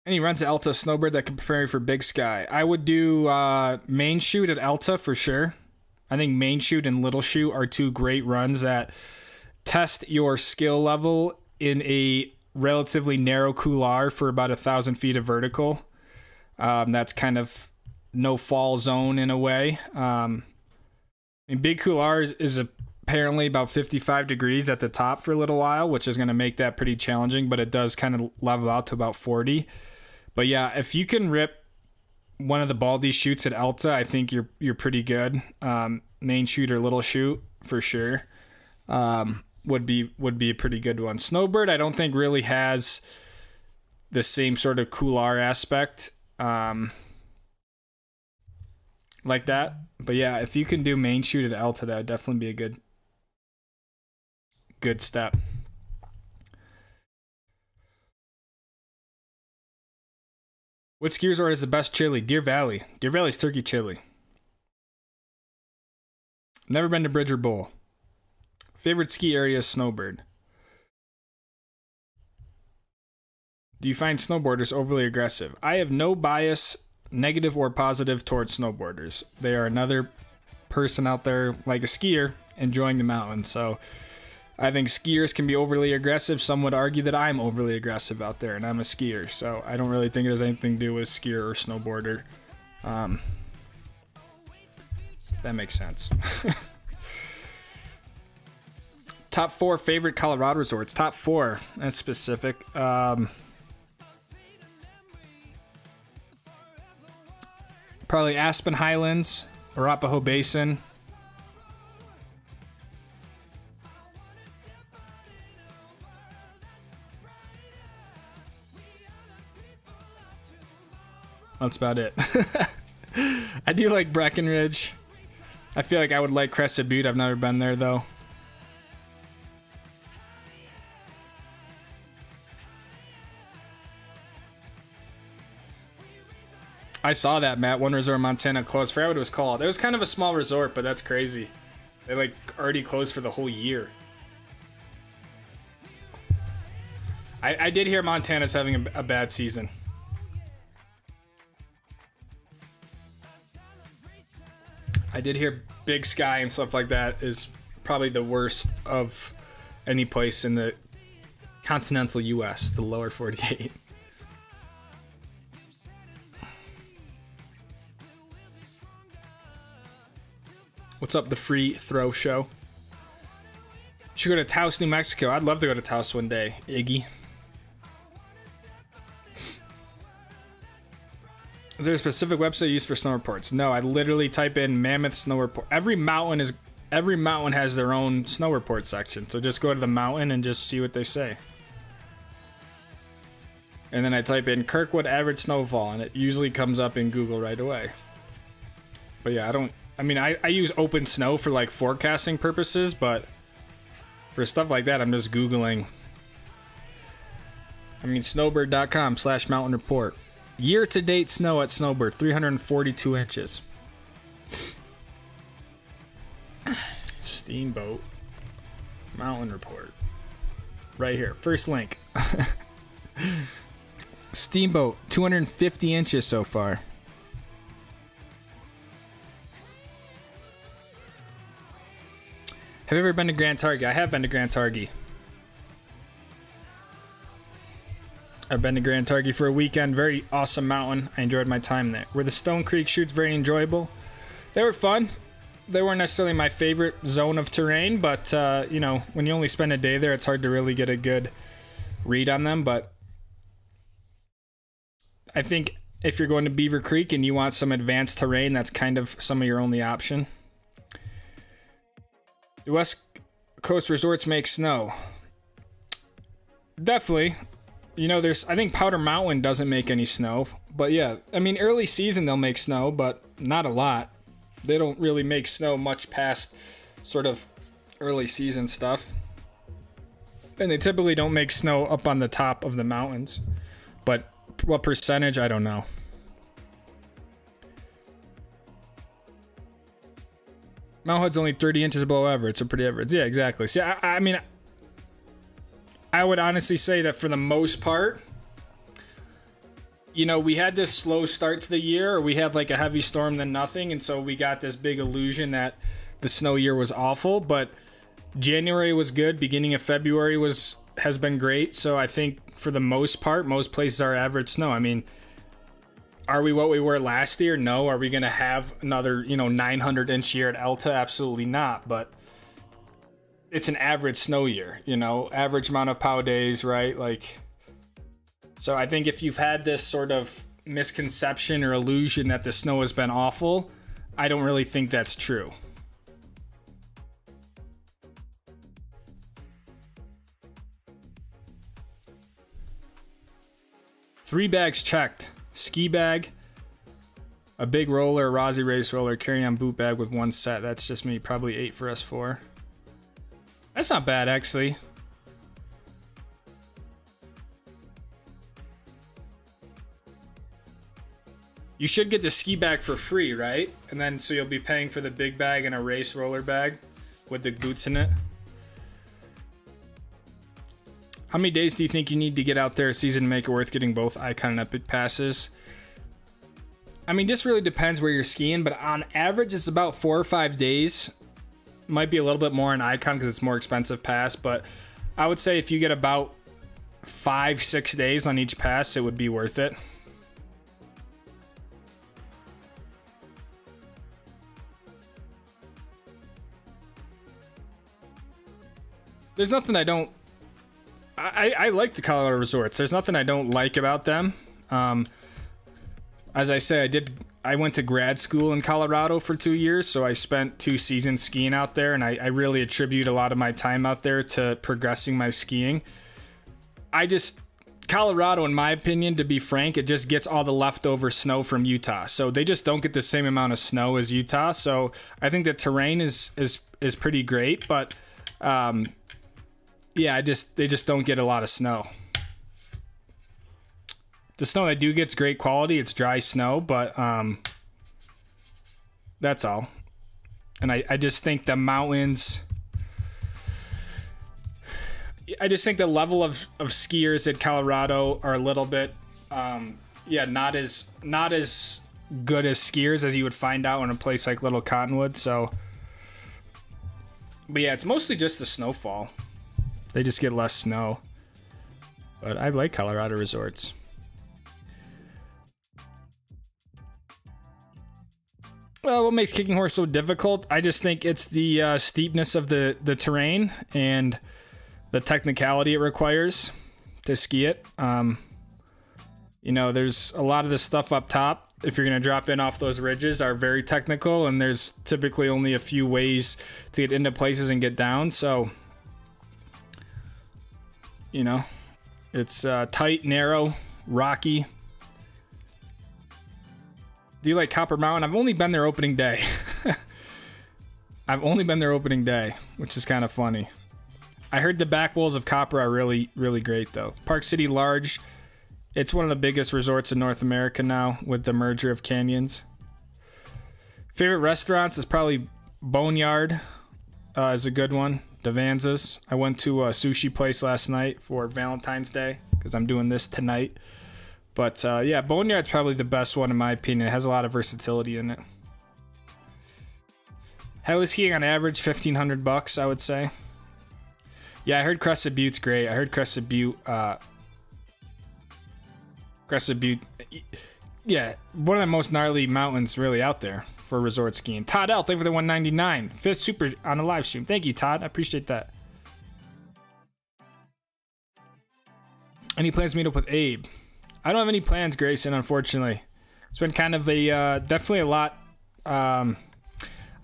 Any runs at Alta Snowbird that can prepare you for Big Sky? I would do main shoot at Alta for sure. I think main shoot and little shoot are two great runs that test your skill level in a relatively narrow couloir for about 1,000 feet of vertical. That's kind of no fall zone in a way. Big couloir is apparently about 55 degrees at the top for a little while, which is going to make that pretty challenging, but it does kind of level out to about 40. But yeah, if you can rip one of the Baldy shoots at Alta, I think you're pretty good. Main shoot or little shoot for sure would be a pretty good one. Snowbird, I don't think really has the same sort of couloir aspect like that. But yeah, if you can do main shoot at Alta, that would definitely be a good step. What ski resort is the best chili? Deer Valley. Deer Valley's turkey chili. Never been to Bridger Bowl. Favorite ski area is Snowbird. Do you find snowboarders overly aggressive? I have no bias, negative or positive, towards snowboarders. They are another person out there, like a skier, enjoying the mountain. So I think skiers can be overly aggressive. Some would argue that I'm overly aggressive out there, and I'm a skier. So I don't really think it has anything to do with skier or snowboarder. That makes sense. Top 4 favorite Colorado resorts. Top 4. That's specific. Probably Aspen Highlands, Arapahoe Basin. That's about it. I do like Breckenridge. I feel like I would like Crested Butte. I've never been there though. I saw that, Matt. One resort in Montana closed. I forgot what it was called. It was kind of a small resort, but that's crazy. They like already closed for the whole year. I did hear Montana's having a bad season. I did hear Big Sky and stuff like that is probably the worst of any place in the continental U.S., the lower 48. What's up, the free throw show? Should go to Taos, New Mexico. I'd love to go to Taos one day, Iggy. Is there a specific website used for snow reports? No, I literally type in Mammoth Snow Report. Every mountain has their own snow report section. So just go to the mountain and just see what they say. And then I type in Kirkwood average snowfall, and it usually comes up in Google right away. But yeah, I use Open Snow for like forecasting purposes, but for stuff like that, I'm just Googling. snowbird.com/mountain report. Year-to-date snow at Snowbird, 342 inches. Steamboat Mountain Report. Right here, first link. Steamboat, 250 inches so far. Have you ever been to Grand Targhee? I have been to Grand Targhee. I've been to Grand Targhee for a weekend. Very awesome mountain. I enjoyed my time there. Were the Stone Creek shoots very enjoyable? They were fun. They weren't necessarily my favorite zone of terrain, but, when you only spend a day there, it's hard to really get a good read on them. But I think if you're going to Beaver Creek and you want some advanced terrain, that's kind of some of your only option. Do West Coast resorts make snow? Definitely. You know, I think Powder Mountain doesn't make any snow, but yeah, I mean, early season they'll make snow, but not a lot. They don't really make snow much past sort of early season stuff. And they typically don't make snow up on the top of the mountains. But what percentage, I don't know. Mount Hood's only 30 inches below average, so pretty average. Yeah, exactly. See, I mean, I would honestly say that for the most part, you know, we had this slow start to the year, or we had like a heavy storm then nothing, and so we got this big illusion that the snow year was awful, but January was good, beginning of February has been great, so I think for the most part, most places are average snow. I mean, are we what we were last year? No. Are we going to have another, 900-inch year at Elta? Absolutely not, but it's an average snow year, average amount of POW days, right? Like, so I think if you've had this sort of misconception or illusion that the snow has been awful, I don't really think that's true. Three bags checked. Ski bag, a big roller, a Rossi race roller, carry-on boot bag with one set. That's just me. Probably 8 for us 4. That's not bad, actually. You should get the ski bag for free, right? And then so you'll be paying for the big bag and a race roller bag with the boots in it. How many days do you think you need to get out there a season to make it worth getting both Icon and Epic passes? I mean, this really depends where you're skiing, but on average, it's about 4 or 5 days. Might be a little bit more on Icon because it's more expensive pass, but I would say if you get about 5-6 days on each pass, it would be worth it. There's nothing I don't... I like the Colorado resorts. There's nothing I don't like about them. As I said, I went to grad school in Colorado for 2 years, so I spent 2 seasons skiing out there, and I really attribute a lot of my time out there to progressing my skiing. Colorado, in my opinion, to be frank, it just gets all the leftover snow from Utah. So they just don't get the same amount of snow as Utah. So I think the terrain is pretty great, but yeah, they just don't get a lot of snow. The snow they do get's great quality. It's dry snow, but that's all. And I just think the mountains... I just think the level of skiers at Colorado are a little bit, not as good as skiers as you would find out in a place like Little Cottonwood. So, but yeah, it's mostly just the snowfall. They just get less snow. But I like Colorado resorts. Well, what makes Kicking Horse so difficult? I just think it's the steepness of the terrain and the technicality it requires to ski it. There's a lot of the stuff up top, if you're going to drop in off those ridges, are very technical, and there's typically only a few ways to get into places and get down. So, it's tight, narrow, rocky. Do you like Copper Mountain? I've only been there opening day. Which is kind of funny. I heard the back walls of Copper are really, really great, though. Park City Large. It's one of the biggest resorts in North America now with the merger of canyons. Favorite restaurants is probably Boneyard is a good one. Devanza's. I went to a sushi place last night for Valentine's Day because I'm doing this tonight. But yeah, Boneyard's probably the best one in my opinion. It has a lot of versatility in it. Heli skiing on average $1,500, I would say. Yeah, I heard Crested Butte's great. I heard Crested Butte. Yeah, one of the most gnarly mountains really out there for resort skiing. Todd L, thank you for the 199. 5th super on the live stream. Thank you, Todd. I appreciate that. Any plans to meet up with Abe? I don't have any plans, Grayson, unfortunately. It's been kind of a definitely a lot. I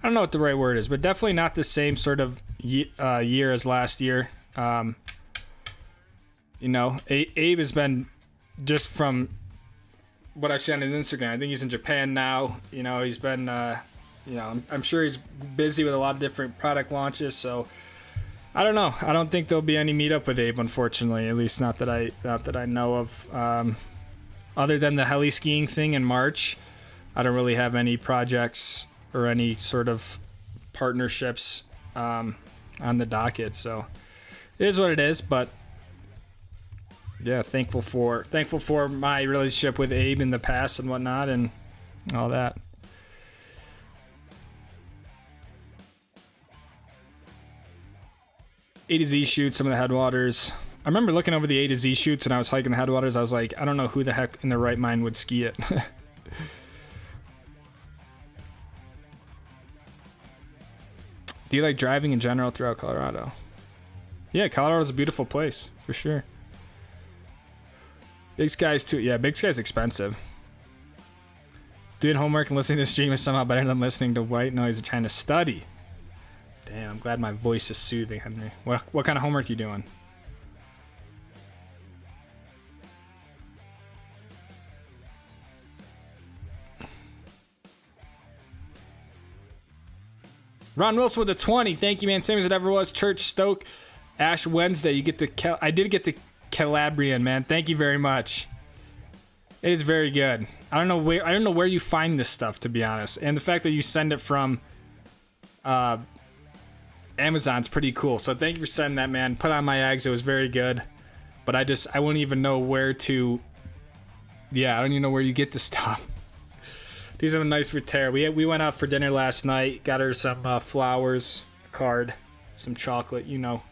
don't know what the right word is, but definitely not the same sort of year as last year. You know, Abe has been, just from what I've seen on his Instagram, I think he's in Japan now. You know, he's been, you know, I'm sure he's busy with a lot of different product launches. So I don't know. I don't think there'll be any meetup with Abe, unfortunately. At least not that I know of. Other than the heli skiing thing in March, I don't really have any projects or any sort of partnerships on the docket. So it is what it is. But yeah, thankful for my relationship with Abe in the past and whatnot and all that. A to Z shoots, some of the headwaters. I remember looking over the A to Z shoots when I was hiking the headwaters. I was like, I don't know who the heck in their right mind would ski it. Do you like driving in general throughout Colorado? Yeah, Colorado's a beautiful place, for sure. Big Sky's too. Yeah, Big Sky's expensive. Doing homework and listening to the stream is somehow better than listening to white noise and trying to study. Damn, I'm glad my voice is soothing, Henry. What kind of homework you doing? Ron Wilson with a 20. Thank you, man. Same as it ever was. Church Stoke, Ash Wednesday. You get to I did get the Calabrian, man. Thank you very much. It is very good. I don't know where you find this stuff, to be honest. And the fact that you send it from Amazon's pretty cool. So thank you for sending that, man. Put on my eggs. It was very good. But I wouldn't even know where to. Yeah, I don't even know where you get this stuff. These are nice for Tara. We went out for dinner last night. Got her some flowers, a card, some chocolate, you know.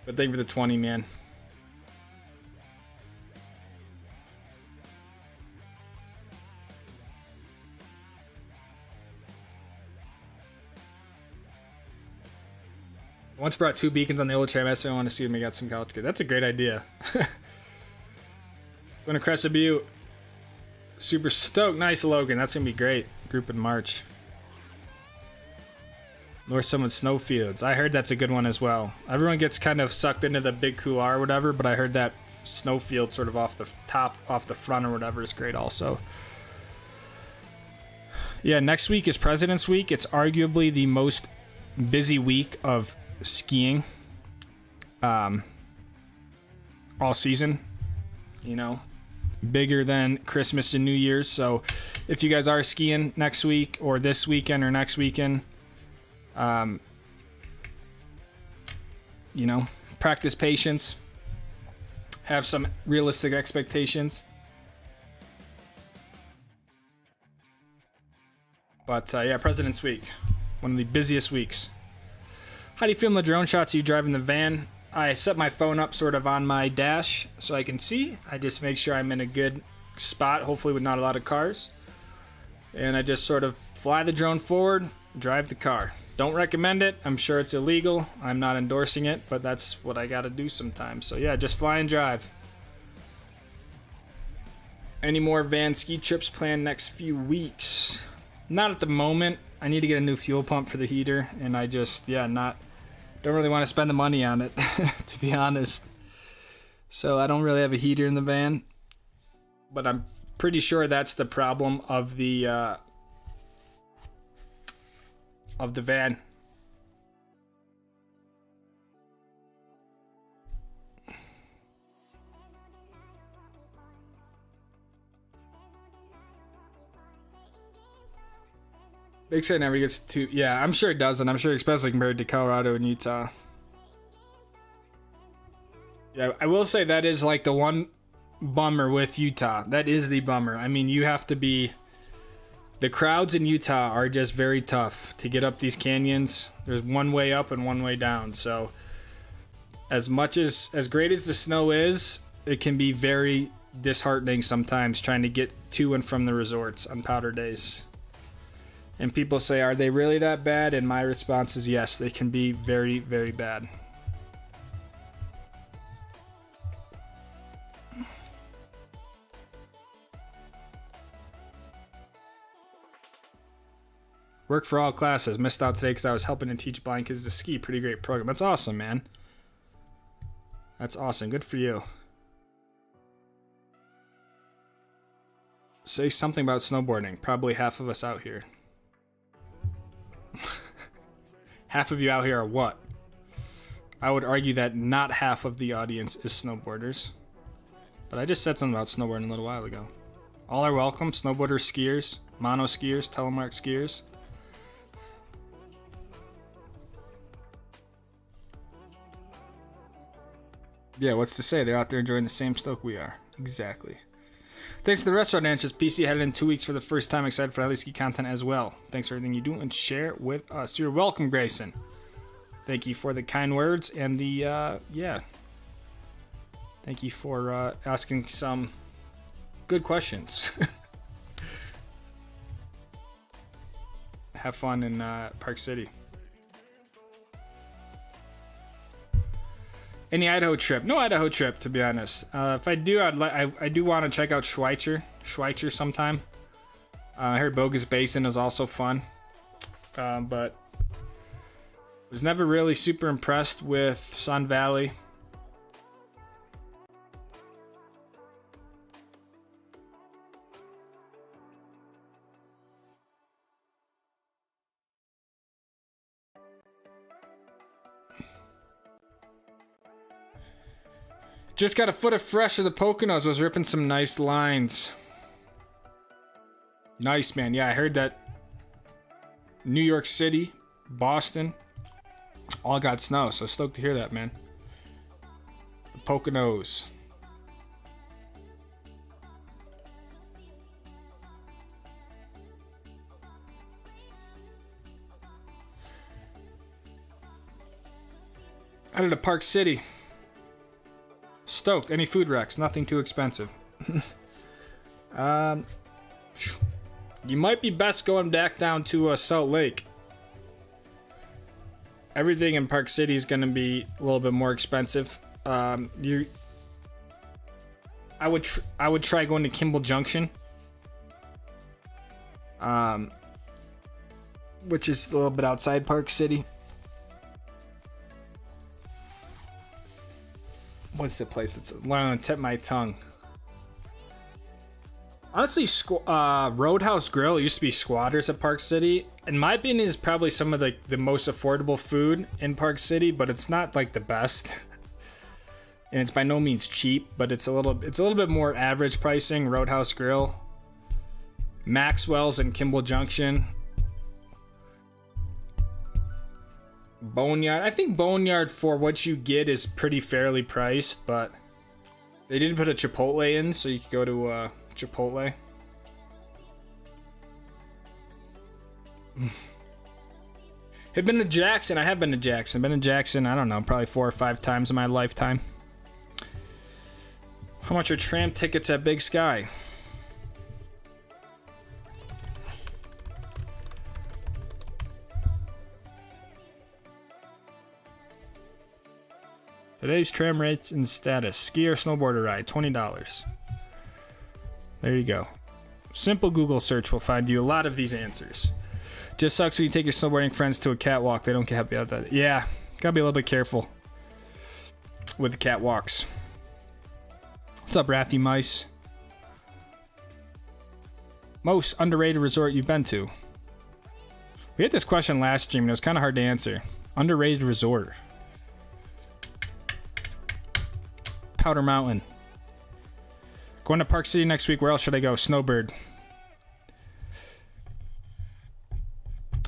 But thank you for the 20, man. Once brought 2 beacons on the old Tramester. I want to see them. I got some college kids. That's a great idea. Going to Crescent Butte. Super stoked. Nice, Logan. That's going to be great. Group in March. North Summit Snowfields. I heard that's a good one as well. Everyone gets kind of sucked into the big couloir or whatever, but I heard that snowfield sort of off the top, off the front or whatever is great also. Yeah, next week is President's Week. It's arguably the most busy week of skiing all season. You know, bigger than Christmas and New Year's. So if you guys are skiing next week or this weekend or next weekend, you know, practice patience, have some realistic expectations. But yeah, President's Week, one of the busiest weeks. How do you film the drone shots? Are you driving the van? I set my phone up sort of on my dash so I can see. I just make sure I'm in a good spot, hopefully with not a lot of cars. And I just sort of fly the drone forward, drive the car. Don't recommend it. I'm sure it's illegal. I'm not endorsing it, but that's what I gotta do sometimes. So yeah, just fly and drive. Any more van ski trips planned next few weeks? Not at the moment. I need to get a new fuel pump for the heater, and I just, yeah, don't really want to spend the money on it, to be honest. So I don't really have a heater in the van, but I'm pretty sure that's the problem of the van. Big Sky never gets to... Yeah, I'm sure it doesn't. I'm sure, especially compared to Colorado and Utah. Yeah, I will say that is like the one bummer with Utah. That is the bummer. I mean, you have to be... The crowds in Utah are just very tough to get up these canyons. There's one way up and one way down. So as great as the snow is, it can be very disheartening sometimes trying to get to and from the resorts on powder days. And people say, are they really that bad? And my response is yes, they can be very, very bad. Work for all classes. Missed out today because I was helping to teach blind kids to ski. Pretty great program. That's awesome, man. That's awesome. Good for you. Say something about snowboarding. Probably half of us out here. Half of you out here are what? I would argue that not half of the audience is snowboarders. But I just said something about snowboarding a little while ago. All are welcome. Snowboarders, skiers, mono skiers, telemark skiers. Yeah, what's to say? They're out there enjoying the same stoke we are. Exactly. Thanks to the restaurant answers. PC headed in 2 weeks for the first time. Excited for heli ski content as well. Thanks for everything you do and share with us. You're welcome, Grayson. Thank you for the kind words and the, yeah. Thank you for asking some good questions. Have fun in Park City. Any Idaho trip? No Idaho trip, to be honest. If I do, I do want to check out Schweitzer sometime. I heard Bogus Basin is also fun, but was never really super impressed with Sun Valley. Just got a foot of fresh of the Poconos. Was ripping some nice lines. Nice, man. Yeah, I heard that New York City, Boston, all got snow. So stoked to hear that, man. The Poconos. Out of the Park City. Stoked. Any food wrecks? Nothing too expensive. You might be best going back down to Salt Lake. Everything in Park City is going to be a little bit more expensive. I would try going to Kimball Junction, which is a little bit outside Park City. What's the place? It's on the tip of my tongue. Honestly, Roadhouse Grill, it used to be Squatters at Park City. In my opinion, is probably some of the most affordable food in Park City, but it's not like the best. And it's by no means cheap, but it's a little bit more average pricing. Roadhouse Grill, Maxwell's and Kimball Junction. Boneyard. I think Boneyard, for what you get, is pretty fairly priced, but they did put a Chipotle in, so you could go to Chipotle. Have been to Jackson. I have been to Jackson. Been to Jackson, I don't know, probably 4 or 5 times in my lifetime. How much are tram tickets at Big Sky? Today's tram rates and status. Ski or snowboarder ride, $20. There you go. Simple Google search will find you a lot of these answers. Just sucks when you take your snowboarding friends to a catwalk. They don't get happy about that. Yeah, gotta be a little bit careful with the catwalks. What's up, Wrathy Mice? Most underrated resort you've been to? We had this question last stream and it was kind of hard to answer. Underrated resort. Powder Mountain. Going to Park City next week. Where else should I go? Snowbird.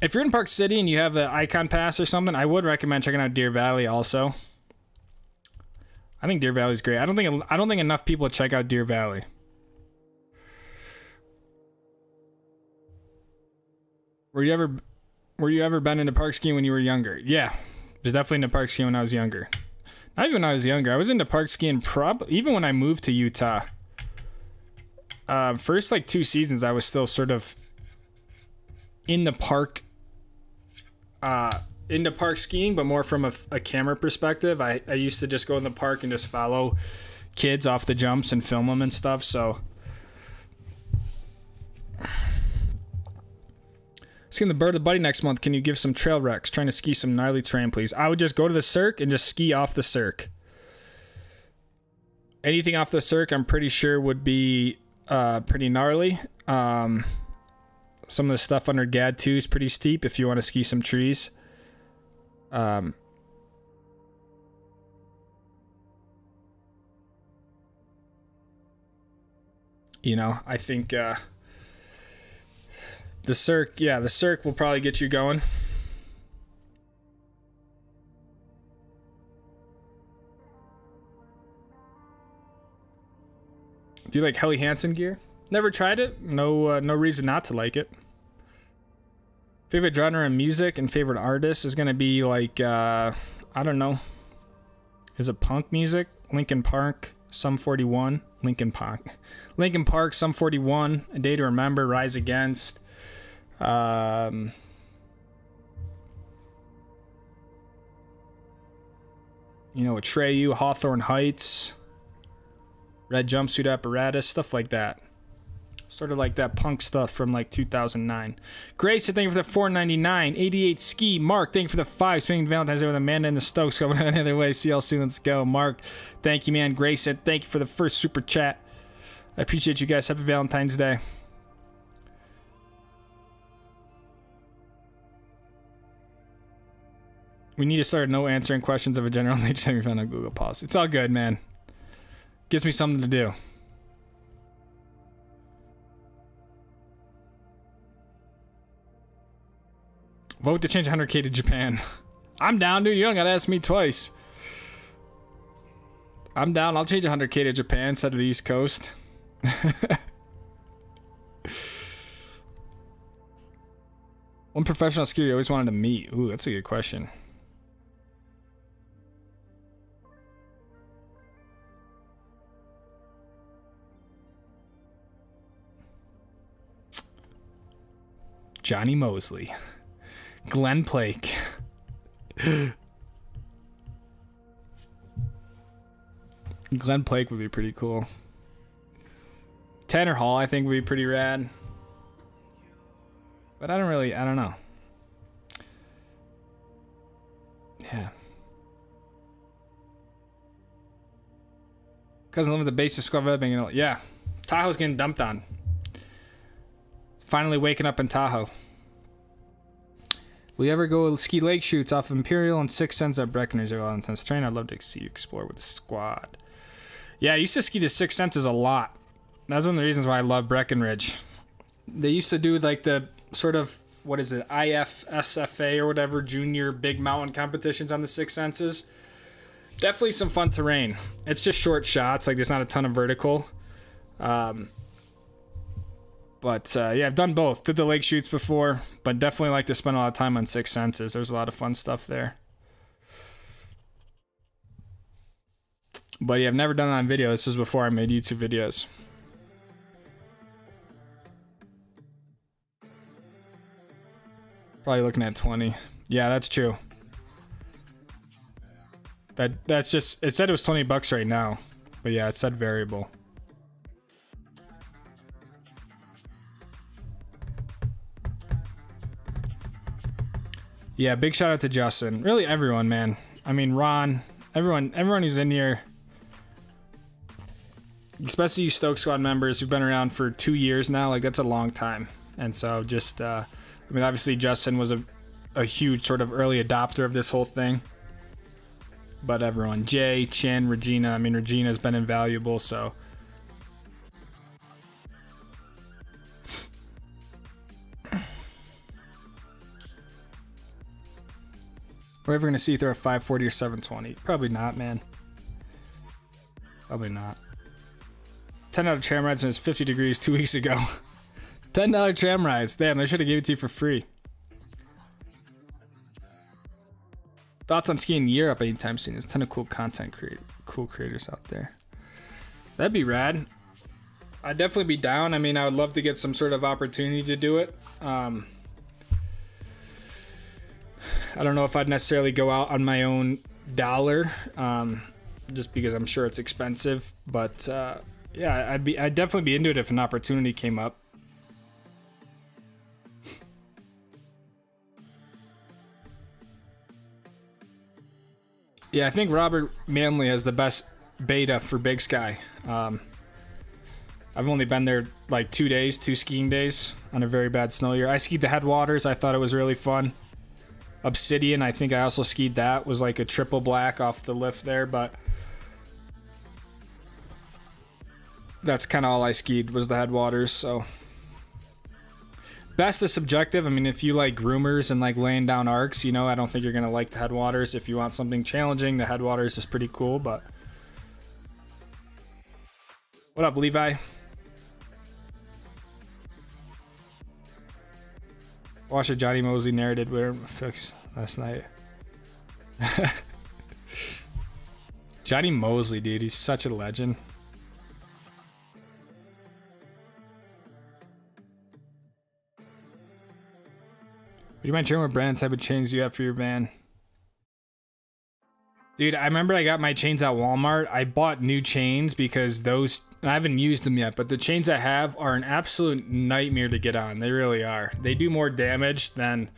If you're in Park City and you have an Icon Pass or something, I would recommend checking out Deer Valley also. I think Deer Valley is great. I don't think enough people check out Deer Valley. Were you ever been into park skiing when you were younger? Yeah, there's definitely into park skiing when I was younger. Not even when I was younger. I was into park skiing even when I moved to Utah. First 2 seasons, I was still sort of in the park, into park skiing, but more from a camera perspective. I used to just go in the park and just follow kids off the jumps and film them and stuff. So Skiing the Bird of the Buddy next month. Can you give some trail recs? Trying to ski some gnarly terrain, please. I would just go to the Cirque and just ski off the Cirque. Anything off the Cirque, I'm pretty sure would be pretty gnarly. Some of the stuff under Gad 2 is pretty steep if you want to ski some trees. You know, I think the Cirque, yeah, the Cirque will probably get you going. Do you like Helly Hansen gear? Never tried it. No reason not to like it. Favorite genre of music and favorite artist is gonna be like I don't know. Is it punk music? Linkin Park, Sum 41, Linkin Park, Sum 41, A Day to Remember, Rise Against. You know, Atreyu, Hawthorne Heights, Red Jumpsuit Apparatus, stuff like that. Sort of like that punk stuff from like 2009. Grace, thank you for the $4.99. 88 Ski. Mark, thank you for the 5. Spending Valentine's Day with Amanda and the Stokes. Going any other way. See y'all soon. Let's go. Mark, thank you, man. Grace, thank you for the first super chat. I appreciate you guys. Happy Valentine's Day. We need to start no answering questions of a general nature. We found on Google Pause. It's all good, man. Gives me something to do. Vote to change 100K to Japan. I'm down, dude. You don't gotta ask me twice. I'm down. I'll change 100K to Japan instead of the East Coast. One professional skier you always wanted to meet. Ooh, that's a good question. Johnny Mosley. Glenn Plake. Glenn Plake would be pretty cool. Tanner Hall, I think, would be pretty rad. But I don't know. Yeah. Cousin live with the base of squad webbing. Yeah. Tahoe's getting dumped on. Finally waking up in Tahoe. Will you ever go ski lake shoots off of Imperial and 6 Sense at Breckenridge or Valentine's Train? I'd love to see you explore with the squad. Yeah, I used to ski the 6 Senses a lot. That's one of the reasons why I love Breckenridge. They used to do like the sort of, what is it, IFSFA or whatever, junior big mountain competitions on the 6 Senses. Definitely some fun terrain. It's just short shots, like there's not a ton of vertical. But yeah, I've done both. Did the lake shoots before, but definitely like to spend a lot of time on 6 Senses. There's a lot of fun stuff there. But yeah, I've never done it on video. This was before I made YouTube videos. Probably looking at 20. Yeah, that's true. That's just, it said it was $20 right now. But yeah, it said variable. Yeah, big shout out to Justin. Really everyone, man. I mean, Ron, everyone who's in here. Especially you Stoke Squad members who've been around for 2 years now. Like, that's a long time. And so just, I mean, obviously Justin was a huge sort of early adopter of this whole thing. But everyone, Jay, Chin, Regina. I mean, Regina's been invaluable, so. We're ever going to see you throw a 540 or 720? Probably not, man. Probably not. $10 tram rides when it's 50 degrees 2 weeks ago. $10 tram rides. Damn, they should have given it to you for free. Thoughts on skiing in Europe anytime soon? There's a ton of cool content creators out there. That'd be rad. I'd definitely be down. I mean, I would love to get some sort of opportunity to do it. I don't know if I'd necessarily go out on my own dollar, just because I'm sure it's expensive. But yeah, I'd definitely be into it if an opportunity came up. Yeah, I think Robert Manley has the best beta for Big Sky. I've only been there like 2 days, 2 skiing days on a very bad snow year. I skied the headwaters. I thought it was really fun. Obsidian, I think I also skied that. Was like a triple black off the lift there, but that's kind of all I skied was the headwaters. So best is subjective. I mean, if you like groomers and like laying down arcs, you know, I don't think you're gonna like the headwaters. If you want something challenging, the headwaters is pretty cool. But what up, Levi? Watched a Johnny Mosley narrated where fix last night. Johnny Mosley, dude, he's such a legend. Would you mind sharing what brand and type of chains you have for your van? Dude, I remember I got my chains at Walmart. I bought new chains because those, I haven't used them yet, but the chains I have are an absolute nightmare to get on. They really are. They do more damage than...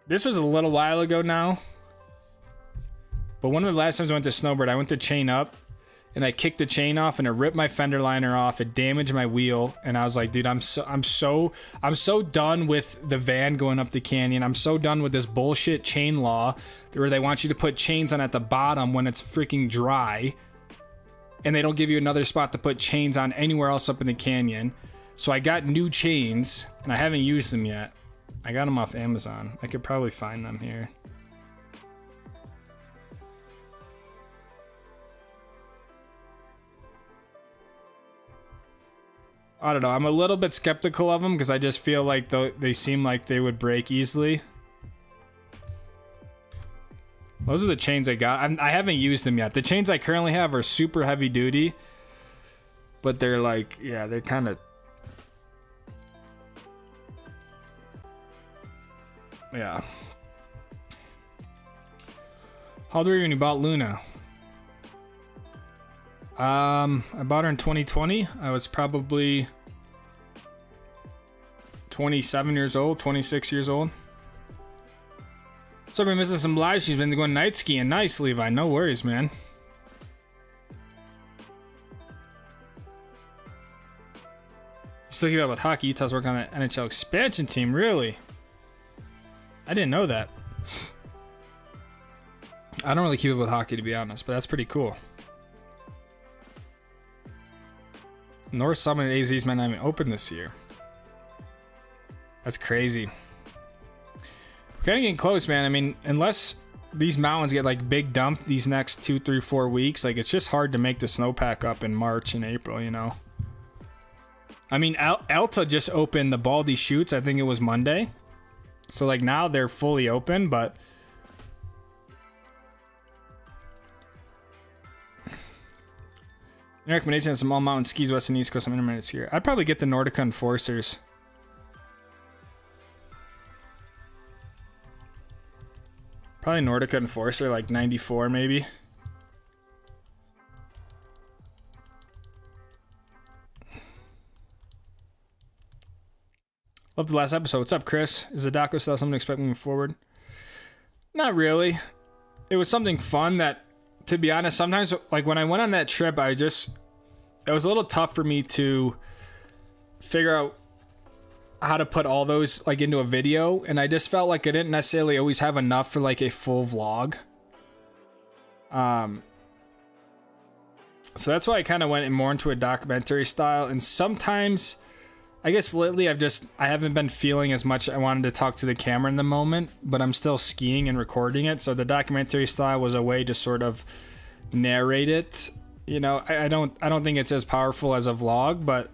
This was a little while ago now. But one of the last times I went to snowboard, I went to chain up and I kicked the chain off and it ripped my fender liner off. It damaged my wheel. And I was like, dude, I'm so done with the van going up the canyon. I'm so done with this bullshit chain law where they want you to put chains on at the bottom when it's freaking dry. And they don't give you another spot to put chains on anywhere else up in the canyon. So I got new chains and I haven't used them yet. I got them off Amazon. I could probably find them here. I don't know. I'm a little bit skeptical of them because I just feel like they seem like they would break easily. Those are the chains I got. I haven't used them yet. The chains I currently have are super heavy duty, but they're like, yeah, they're kind of... Yeah. How old were you when you bought Luna? I bought her in 2020. I was probably 27 years old, 26 years old. So I've been missing some lives. She's been going night skiing. Nice, Levi. No worries, man. Still keep up with hockey. Utah's working on that NHL expansion team. Really? I didn't know that. I don't really keep up with hockey, to be honest, but that's pretty cool. North Summit AZ's might not even open this year. That's crazy. We're kind of getting close, man. I mean, unless these mountains get like big dump these next 2, 3, 4 weeks, like it's just hard to make the snowpack up in March and April, you know? I mean, Alta just opened the Baldy Chutes. I think it was Monday. So like now they're fully open, but... Any recommendation of some all-mountain skis west and east coast, some intermediate skier? I'd probably get the Nordica Enforcers. Probably Nordica Enforcer, like 94 maybe. Love the last episode. What's up, Chris? Is the doco style something to expect moving forward? Not really. It was something fun that, to be honest, sometimes like when I went on that trip, it was a little tough for me to figure out how to put all those like into a video, and I just felt like I didn't necessarily always have enough for like a full vlog. So that's why I kind of went more into a documentary style, and sometimes I guess lately I haven't been feeling as much I wanted to talk to the camera in the moment, but I'm still skiing and recording it, so the documentary style was a way to sort of narrate it. You know, I don't think it's as powerful as a vlog, but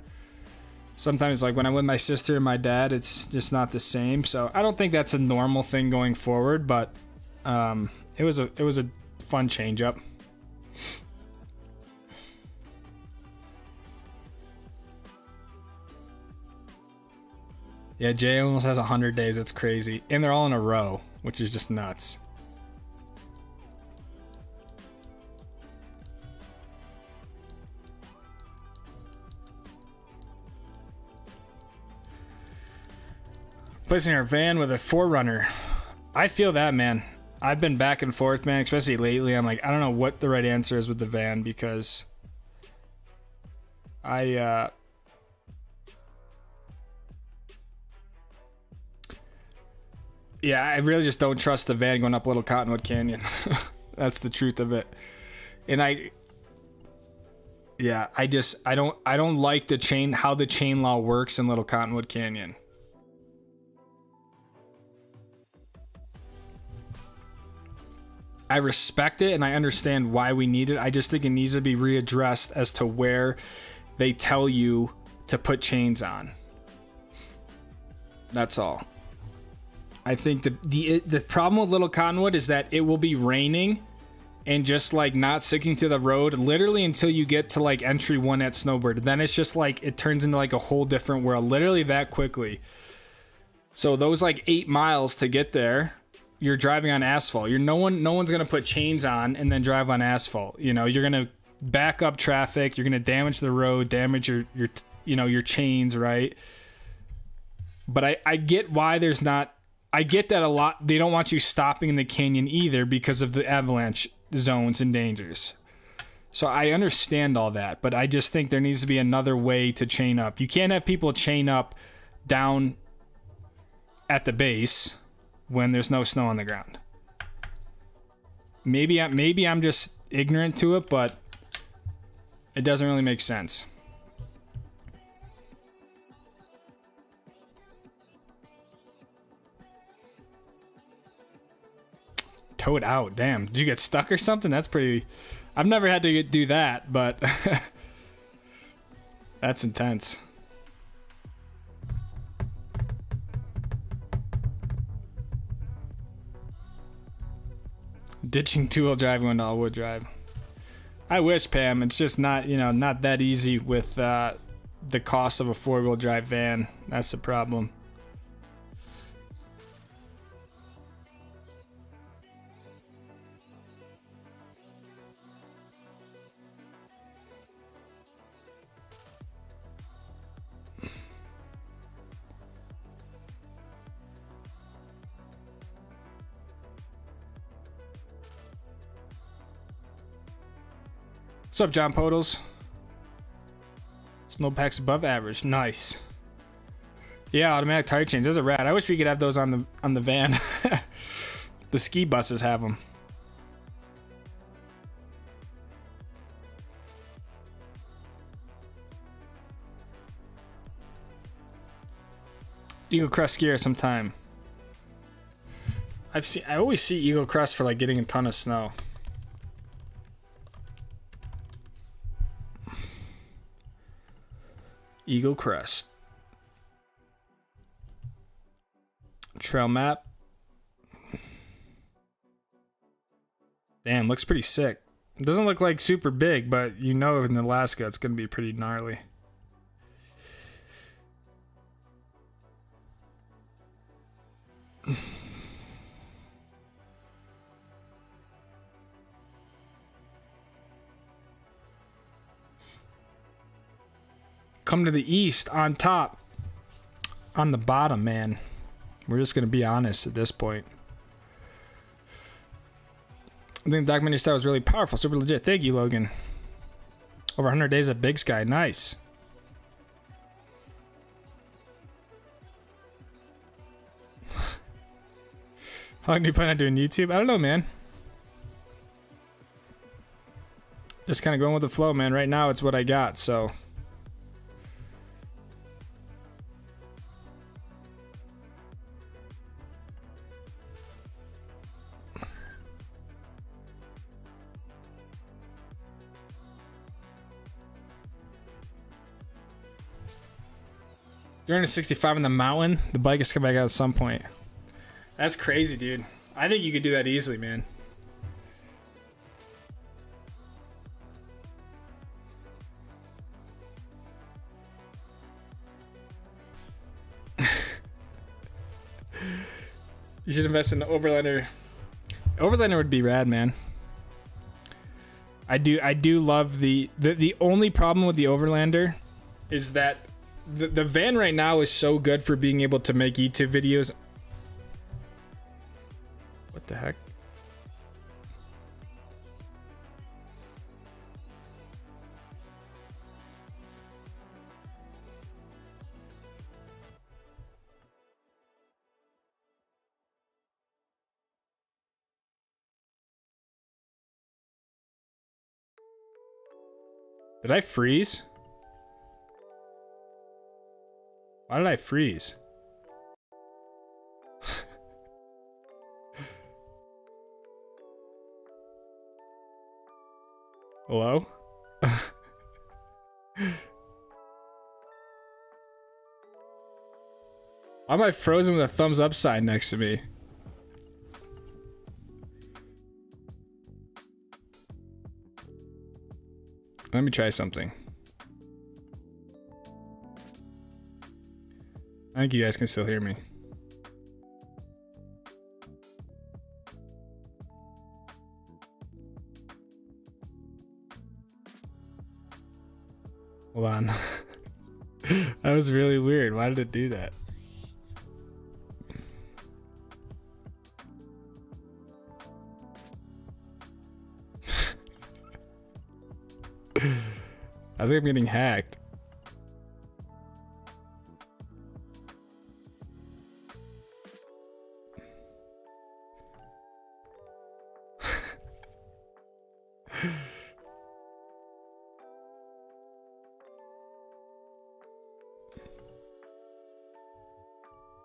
sometimes like when I'm with my sister and my dad, it's just not the same. So I don't think that's a normal thing going forward, but it was a fun change up. Yeah, Jay almost has 100 days. It's crazy. And they're all in a row, which is just nuts. Placing our van with a 4Runner. I feel that, man. I've been back and forth, man, especially lately. I'm like, I don't know what the right answer is with the van, because yeah, I really just don't trust the van going up Little Cottonwood Canyon. That's the truth of it. And I don't like how the chain law works in Little Cottonwood Canyon. I respect it and I understand why we need it. I just think it needs to be readdressed as to where they tell you to put chains on. That's all. I think the problem with Little Cottonwood is that it will be raining and just like not sticking to the road literally until you get to like entry 1 at Snowbird. Then it's just like it turns into like a whole different world literally that quickly. So those like 8 miles to get there, you're driving on asphalt. No one's gonna put chains on and then drive on asphalt. You know, you're gonna back up traffic. You're gonna damage the road, damage your chains, right? But I get why there's not. I get that a lot. They don't want you stopping in the canyon either because of the avalanche zones and dangers. So I understand all that, but I just think there needs to be another way to chain up. You can't have people chain up down at the base when there's no snow on the ground. Maybe I'm just ignorant to it, but it doesn't really make sense. Towed out, damn. Did you get stuck or something? That's pretty... I've never had to do that, but that's intense. Ditching two-wheel drive going to all-wheel drive. I wish, Pam. It's just not, not that easy with the cost of a four-wheel drive van. That's the problem. What's up, John Podles? Snowpack's above average. Nice. Yeah, automatic tire change. Those are rad. I wish we could have those on the van. The ski buses have them. Eagle Crest skier sometime. I always see Eagle Crest for like getting a ton of snow. Eagle Crest. Trail map. Damn, looks pretty sick. It doesn't look like super big, but in Alaska it's gonna be pretty gnarly. Come to the east on top. On the bottom, man. We're just going to be honest at this point. I think the documentary style was really powerful. Super legit. Thank you, Logan. Over 100 days of Big Sky. Nice. How long do you plan on doing YouTube? I don't know, man. Just kind of going with the flow, man. Right now, it's what I got, so... During a 65 on the mountain, the bike is coming back out at some point. That's crazy, dude. I think you could do that easily, man. You should invest in the Overlander. Overlander would be rad, man. I do love the only problem with the Overlander is that the van right now is so good for being able to make YouTube videos. What the heck? Did I freeze? Why did I freeze? Hello? Why am I frozen with a thumbs up sign next to me? Let me try something. I think you guys can still hear me. Hold on. That was really weird. Why did it do that? I think I'm getting hacked.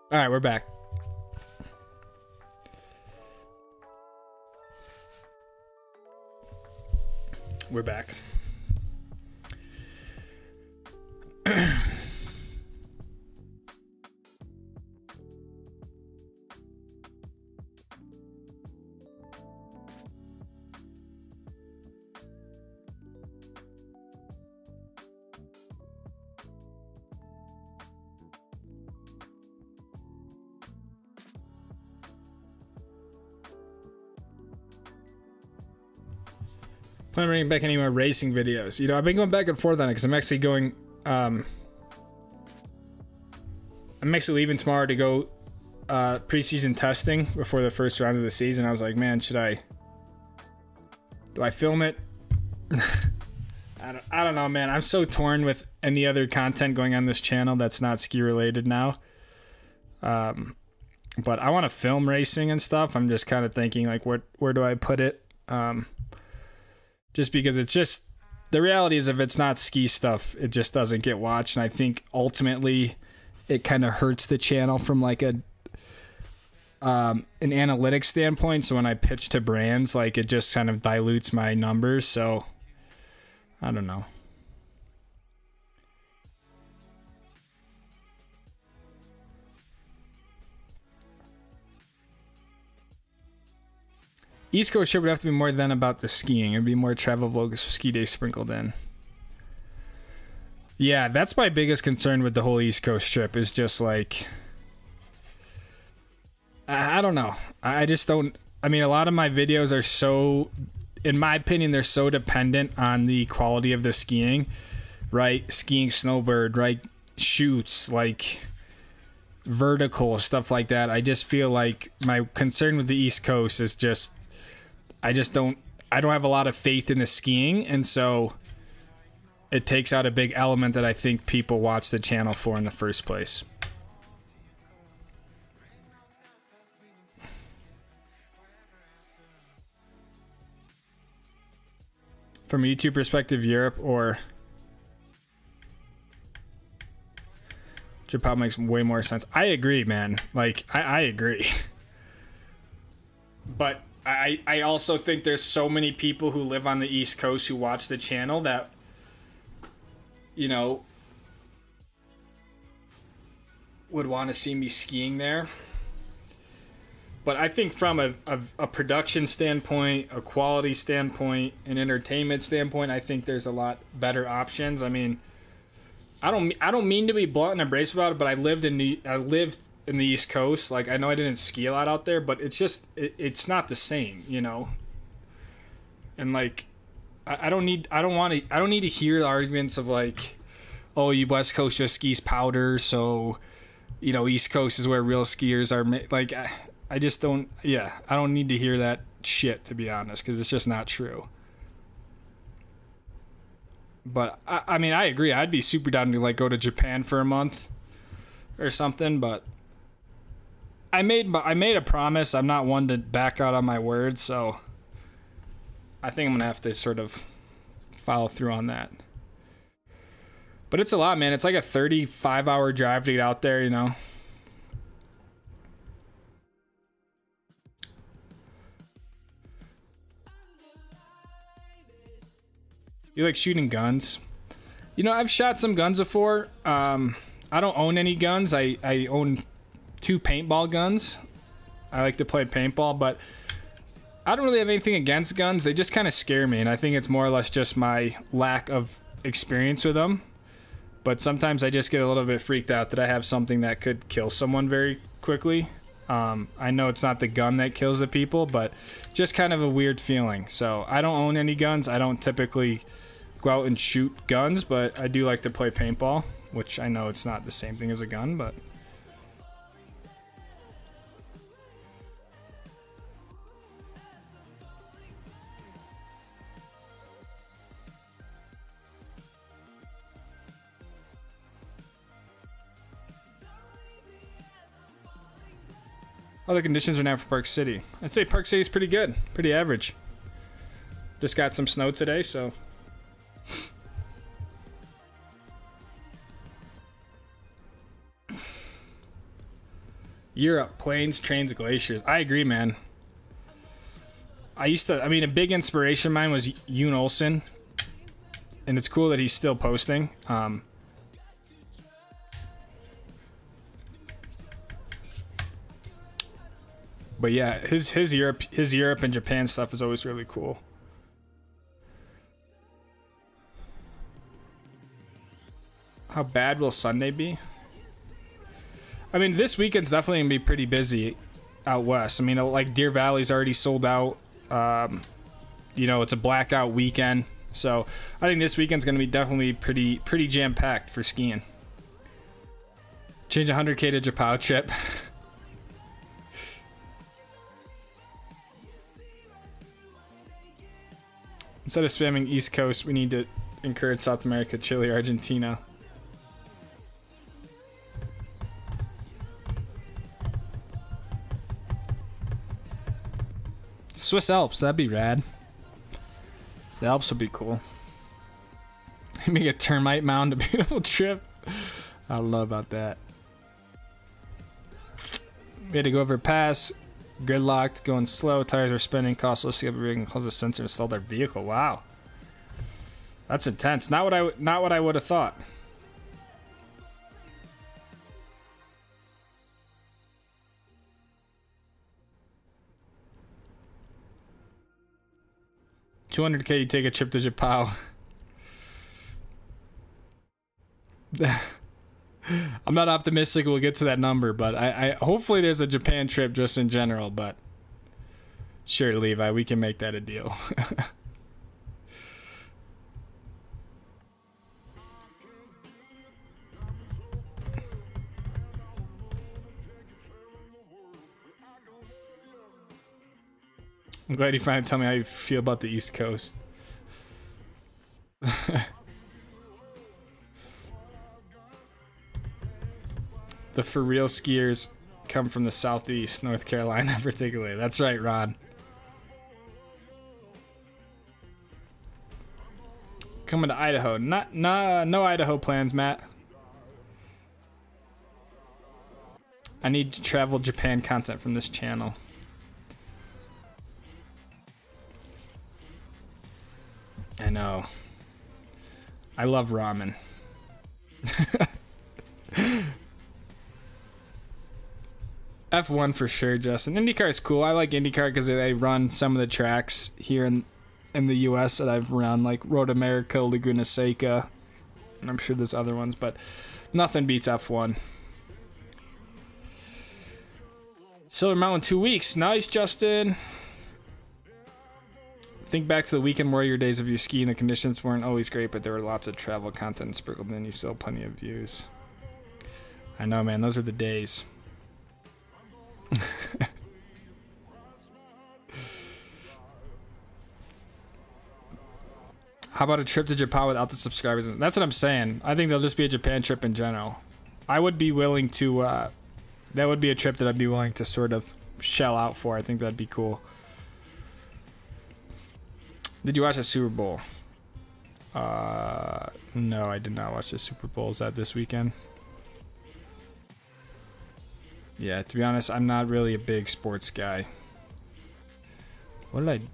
All right, we're back. We're back. Plan on bringing back any more racing videos. You know, I've been going back and forth on it because I'm actually going. I'm actually leaving tomorrow to go preseason testing before the first round of the season. I was like, man, do I film it? I don't know, man. I'm so torn with any other content going on this channel that's not ski related now. But I want to film racing and stuff. I'm just kind of thinking like, where do I put it? Just because it's just, the reality is if it's not ski stuff, it just doesn't get watched. And I think ultimately it kind of hurts the channel from like an analytics standpoint. So when I pitch to brands, like it just kind of dilutes my numbers. So I don't know. East Coast trip would have to be more than about the skiing. It'd be more travel vlogs, ski day sprinkled in. Yeah, that's my biggest concern with the whole East Coast trip is just like, I don't know. I just don't, I mean, a lot of my videos are so, in my opinion, they're so dependent on the quality of the skiing, right? Skiing snowbird, right? Shoots, like vertical, stuff like that. I just feel like my concern with the East Coast is just, I don't have a lot of faith in the skiing, and so it takes out a big element that I think people watch the channel for in the first place. From a YouTube perspective, Europe or Japan makes way more sense. I agree, man. Like, I agree. But I also think there's so many people who live on the East Coast who watch the channel that, you know, would want to see me skiing there. But I think from a production standpoint, a quality standpoint, an entertainment standpoint, I think there's a lot better options. I mean, I don't mean to be blunt and abrasive about it, but I lived in the East Coast. Like, I know I didn't ski a lot out there, but it's just it's not the same, you know. And like, I don't need to hear the arguments of like, oh, you West Coast just skis powder, so you know East Coast is where real skiers are. Like, I just don't. Yeah, I don't need to hear that shit, to be honest, because it's just not true. But I mean, I agree. I'd be super down to like go to Japan for a month or something, but I made a promise. I'm not one to back out on my word, so I think I'm gonna have to sort of follow through on that. But it's a lot, man. It's like a 35-hour drive to get out there, you know. You like shooting guns? You know, I've shot some guns before. I don't own any guns. I own 2 paintball guns. I like to play paintball, but I don't really have anything against guns. They just kind of scare me, and I think it's more or less just my lack of experience with them. But sometimes I just get a little bit freaked out that I have something that could kill someone very quickly. I know it's not the gun that kills the people, but just kind of a weird feeling. So I don't own any guns. I don't typically go out and shoot guns, but I do like to play paintball, which I know it's not the same thing as a gun, but... How the conditions are now for Park City? I'd say Park City is pretty good, pretty average. Just got some snow today, so... Europe, planes, trains, glaciers. I agree, man. I mean, a big inspiration of mine was Yoon Olsen. And it's cool that he's still posting. But yeah, his Europe and Japan stuff is always really cool. How bad will Sunday be? I mean, this weekend's definitely gonna be pretty busy out west. I mean, like Deer Valley's already sold out. You know, it's a blackout weekend, so I think this weekend's gonna be definitely pretty jam packed for skiing. Change 100K to Japan trip. Instead of spamming East Coast, we need to encourage South America, Chile, Argentina. Swiss Alps, that'd be rad. The Alps would be cool. Make a termite mound, a beautiful trip. I don't know about that. We had to go over a pass. Gridlocked, going slow, tires are spinning, costless to get a rig and close the sensor and install their vehicle. Wow. That's intense. Not what I would have thought. $200K, you take a trip to Japan. I'm not optimistic we'll get to that number, but I hopefully there's a Japan trip just in general, but sure, Levi, we can make that a deal. I'm glad you finally tell me how you feel about the East Coast. The for real skiers come from the southeast, North Carolina particularly. That's right, Ron. Coming to Idaho. No Idaho plans, Matt. I need to travel Japan content from this channel. I know. I love ramen. F1 for sure, Justin. IndyCar is cool. I like IndyCar because they run some of the tracks here in the U.S. that I've run, like Road America, Laguna Seca, and I'm sure there's other ones, but nothing beats F1. Silver Mountain 2 weeks. Nice, Justin. Think back to the weekend warrior days of your skiing. The conditions weren't always great, but there were lots of travel content sprinkled in. You still have plenty of views. I know, man. Those are the days. How about a trip to Japan without the subscribers? That's what I'm saying. I think there'll just be a Japan trip in general. I would be willing to... that would be a trip that I'd be willing to sort of shell out for. I think that'd be cool. Did you watch the Super Bowl? No, I did not watch the Super Bowl. Is that this weekend? Yeah, to be honest, I'm not really a big sports guy. What did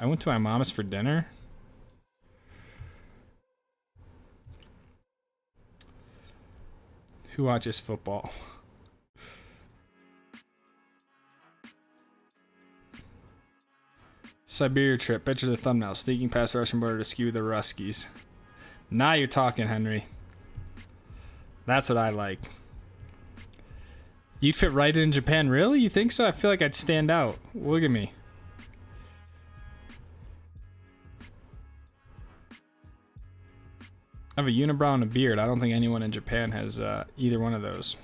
I went to my mom's for dinner. Who watches football? Siberia trip. Picture the thumbnail. Sneaking past the Russian border to skew the Ruskies. Now you're talking, Henry. That's what I like. You'd fit right in Japan, really? You think so? I feel like I'd stand out. Look at me. I have a unibrow and a beard. I don't think anyone in Japan has either one of those.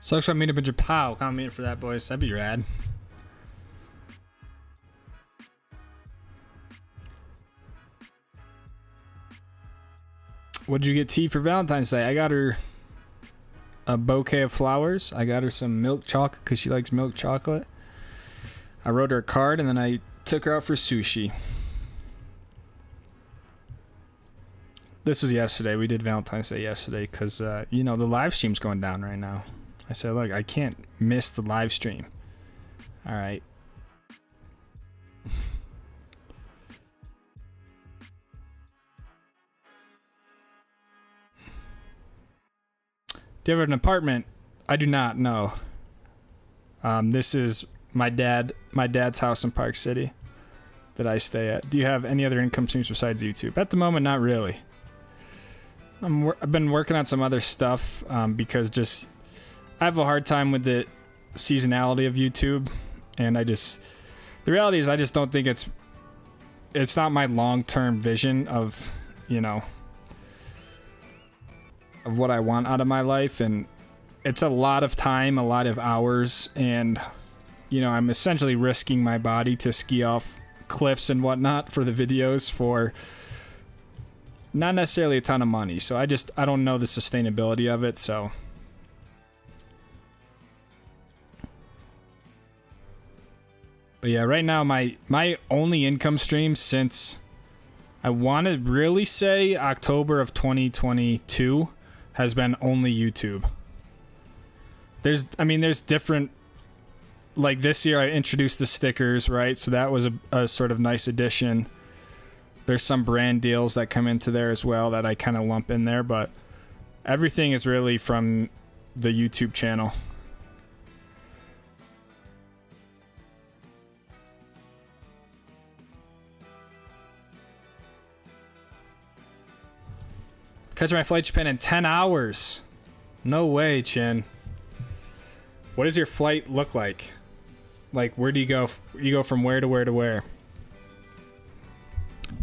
So actually, I meet up in Japan. Can't meet for that, boys. That'd be rad. What'd you get T for Valentine's Day? I got her a bouquet of flowers. I got her some milk chocolate because she likes milk chocolate. I wrote her a card and then I took her out for sushi. This was yesterday. We did Valentine's Day yesterday because, you know, the live stream's going down right now. I said, look, I can't miss the live stream. All right. Do you have an apartment? I do not, no. This is my dad's house in Park City that I stay at. Do you have any other income streams besides YouTube? At the moment, not really. I've been working on some other stuff because just I have a hard time with the seasonality of YouTube, and the reality is I just don't think it's not my long-term vision of, you know, of what I want out of my life, and it's a lot of time, a lot of hours, and, you know, I'm essentially risking my body to ski off cliffs and whatnot for the videos for not necessarily a ton of money. So I don't know the sustainability of it, so but yeah, right now my only income stream since I want to really say October of 2022 has been only YouTube. There's different, like this year I introduced the stickers, right? So that was a sort of nice addition. There's some brand deals that come into there as well that I kind of lump in there, but everything is really from the YouTube channel. Catch my flight to Japan in 10 hours. No way, Chin. What does your flight look like? Like, where do you go? You go from where to where to where?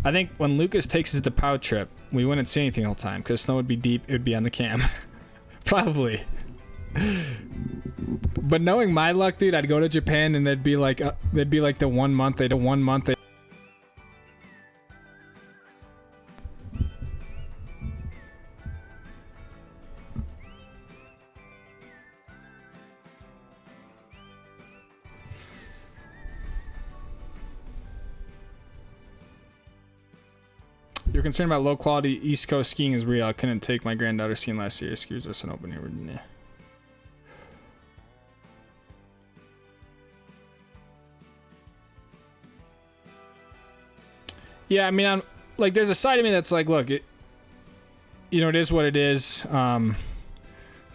I think when Lucas takes his DePau trip, we wouldn't see anything all the time because snow would be deep. It would be on the cam. Probably. But knowing my luck, dude, I'd go to Japan and they'd be like the 1 month. You're concerned about low quality East Coast skiing is real. I couldn't take my granddaughter skiing last year. Skiers are open here, Virginia. Yeah, I mean, I'm like, there's a side of me that's like, look, it is what it is.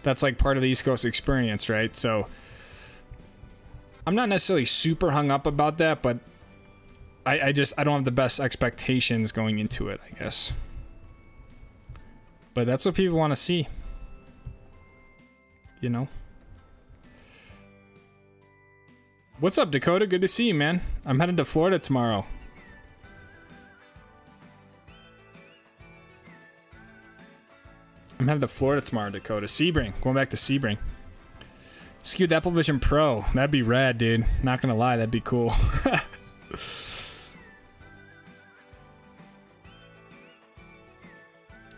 That's like part of the East Coast experience, right? So I'm not necessarily super hung up about that, but I don't have the best expectations going into it, I guess. But that's what people want to see. You know? What's up, Dakota? Good to see you, man. I'm headed to Florida tomorrow. Dakota. Sebring. Going back to Sebring. Skewed Apple Vision Pro. That'd be rad, dude. Not gonna lie, that'd be cool.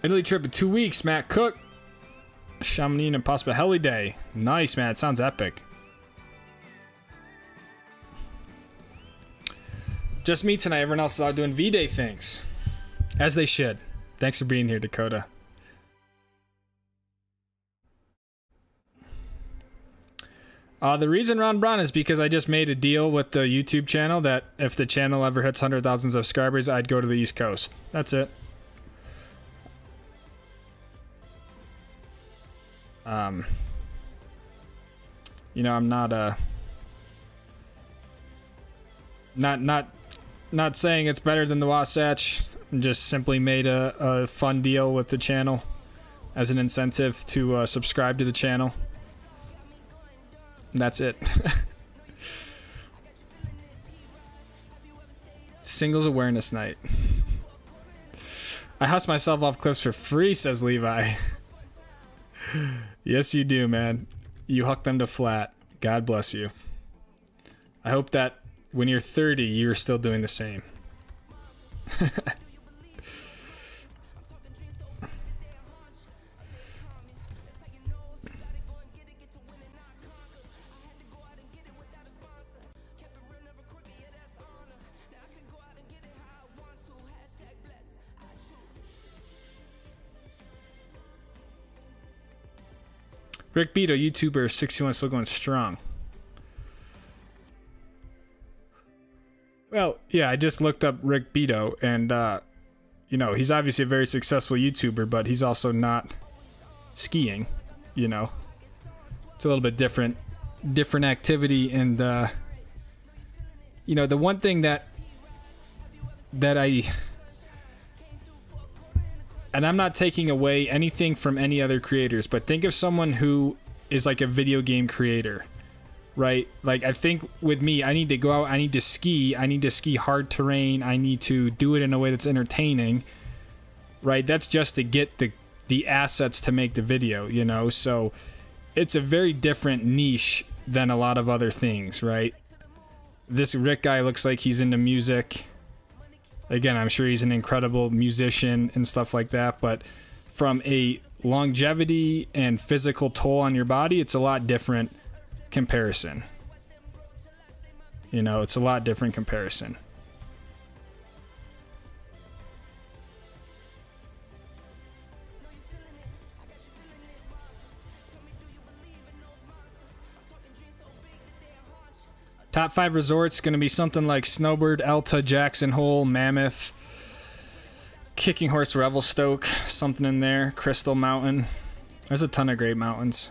Italy trip in 2 weeks, Matt Cook. Chamonix and Impossible Heli Day. Nice, man. It sounds epic. Just me tonight. Everyone else is out doing V-Day things. As they should. Thanks for being here, Dakota. The reason, Ron Braun, is because I just made a deal with the YouTube channel that if the channel ever hits 100,000 subscribers, I'd go to the East Coast. That's it. You know, I'm not not saying it's better than the Wasatch. I just simply made a fun deal with the channel as an incentive to subscribe to the channel. And that's it. Singles awareness night. I house myself off cliffs for free, says Levi. Yes, you do, man. You huck them to flat. God bless you. I hope that when you're 30, you're still doing the same. Rick Beto, YouTuber, 61, still going strong. Well, yeah, I just looked up Rick Beto, and, you know, he's obviously a very successful YouTuber, but he's also not skiing, you know. It's a little bit different activity, and, you know, the one thing that and I'm not taking away anything from any other creators, but think of someone who is like a video game creator, right? Like, I think with me, I need to go out, I need to ski hard terrain, I need to do it in a way that's entertaining, right? That's just to get the assets to make the video, you know? So it's a very different niche than a lot of other things, right? This Rick guy looks like he's into music. Again, I'm sure he's an incredible musician and stuff like that, but from a longevity and physical toll on your body, it's a lot different comparison. You know, it's a lot different comparison. Top 5 resorts going to be something like Snowbird, Elta, Jackson Hole, Mammoth, Kicking Horse, Revelstoke, something in there, Crystal Mountain. There's a ton of great mountains.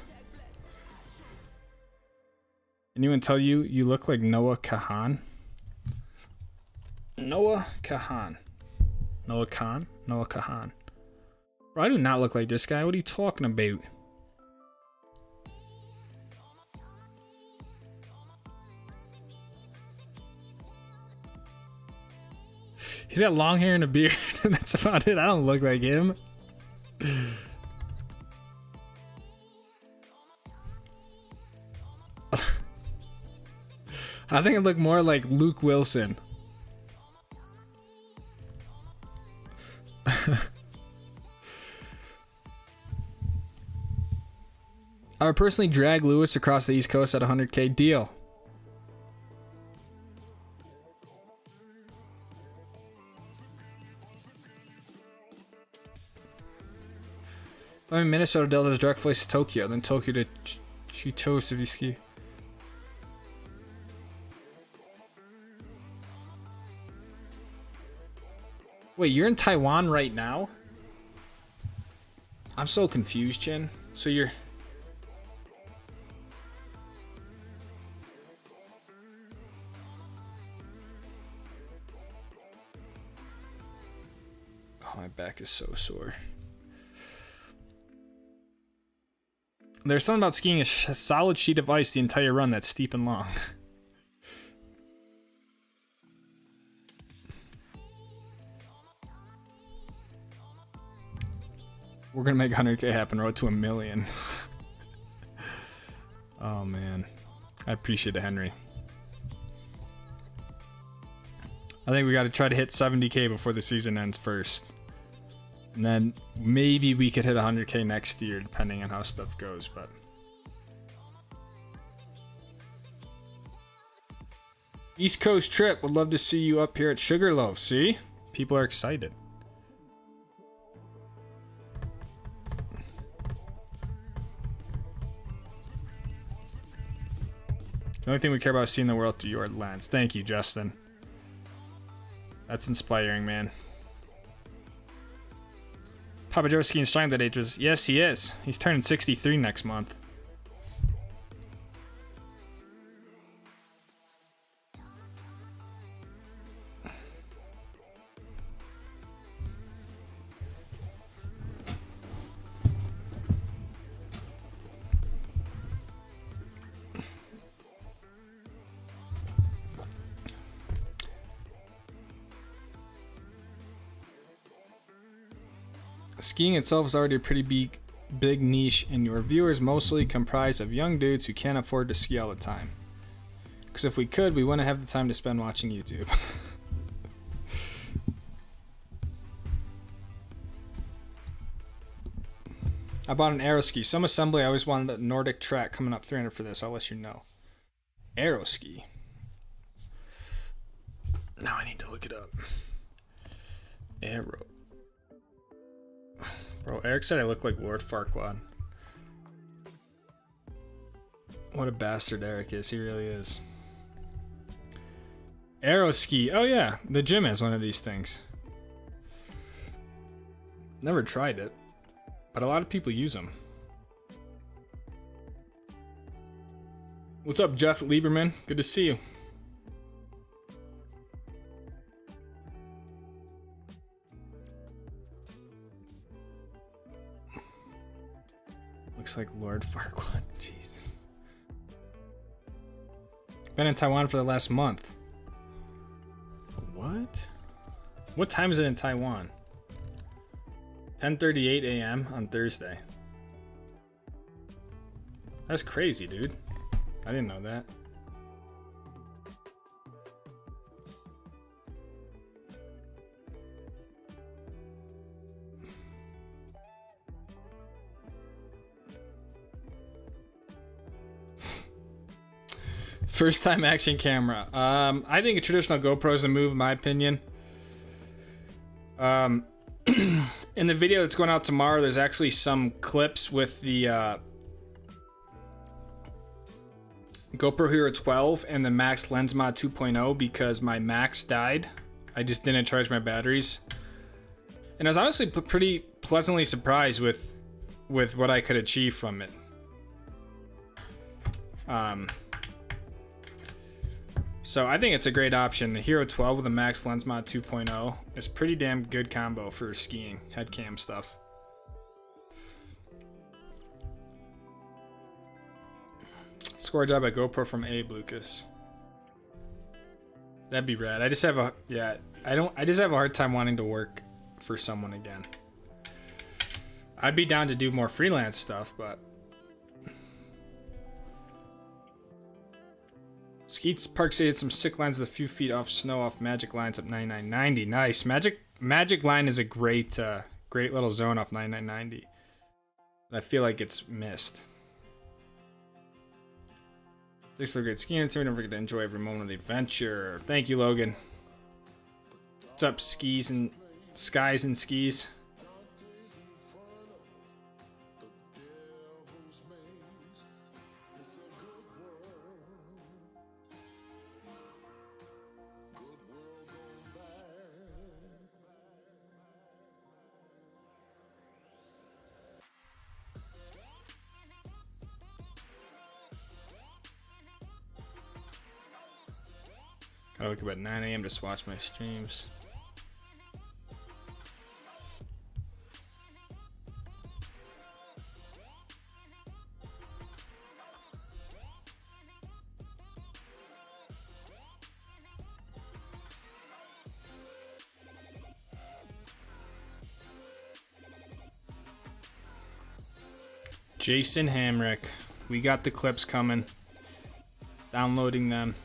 Anyone tell you you look like Noah Kahan? Noah Kahan. Noah Khan? Noah Kahan. Bro, I do not look like this guy. What are you talking about? He's got long hair and a beard, and that's about it. I don't look like him. I think I look more like Luke Wilson. I would personally drag Lewis across the East Coast at 100K. Deal. I'm in Minnesota Delta's direct flights to Tokyo, then Tokyo to Chitose. Wait, you're in Taiwan right now? I'm so confused, Chin. So you're... Oh, my back is so sore. There's something about skiing a solid sheet of ice the entire run that's steep and long. We're gonna make 100K happen, road to 1 million. Oh man, I appreciate it, Henry. I think we got to try to hit 70K before the season ends first. And then maybe we could hit 100K next year, depending on how stuff goes, but... East Coast trip. Would love to see you up here at Sugarloaf. See? People are excited. The only thing we care about is seeing the world through your lens. Thank you, Justin. That's inspiring, man. Papa Joe's skiing strong that age was... Yes, he is. He's turning 63 next month. Skiing itself is already a pretty big niche, and your viewers mostly comprise of young dudes who can't afford to ski all the time. Because if we could, we wouldn't have the time to spend watching YouTube. I bought an Aeroski. Some assembly. I always wanted a Nordic track coming up 300 for this. I'll let you know. Aeroski. Now I need to look it up. Aero. Bro, Eric said I look like Lord Farquaad. What a bastard Eric is. He really is. Aeroski. Oh yeah, the gym has one of these things. Never tried it, but a lot of people use them. What's up, Jeff Lieberman? Good to see you. Looks like Lord Farquaad. Jesus. Been in Taiwan for the last month. What? What time is it in Taiwan? 10:38 a.m. on Thursday. That's crazy, dude. I didn't know that. First time action camera. I think a traditional GoPro is a move, in my opinion. In the video that's going out tomorrow, there's actually some clips with the GoPro Hero 12 and the Max Lens Mod 2.0 because my Max died. I just didn't charge my batteries. And I was honestly pretty pleasantly surprised with what I could achieve from it. So I think it's a great option. The Hero 12 with a Max Lens Mod 2.0 is pretty damn good combo for skiing, head cam stuff. Score job at GoPro from Abe Lucas. That'd be rad. I just have a I just have a hard time wanting to work for someone again. I'd be down to do more freelance stuff, but Skeets Park City had some sick lines with a few feet off snow off Magic Lines up 9990. Nice. Magic Line is a great little zone off 9990. I feel like it's missed. Thanks for a great skiing tour. Don't forget to enjoy every moment of the adventure. Thank you, Logan. What's up, Skies and Skies and Skis? I wake up at 9 a.m. to watch my streams. Jason Hamrick. We got the clips coming. Downloading them.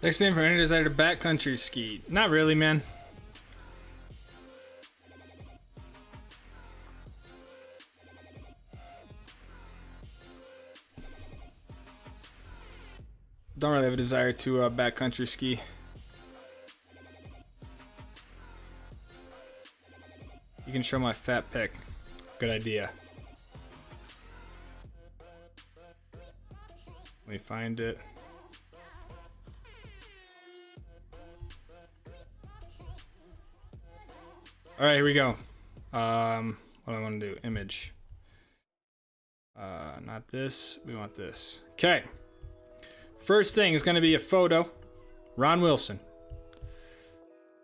Next name for any desire to backcountry ski? Not really, man. Don't really have a desire to backcountry ski. You can show my fat pic. Good idea. Let me find it. All right, here we go. What do I want to do? Image. Not this. We want this. Okay. First thing is going to be a photo. Ron Wilson.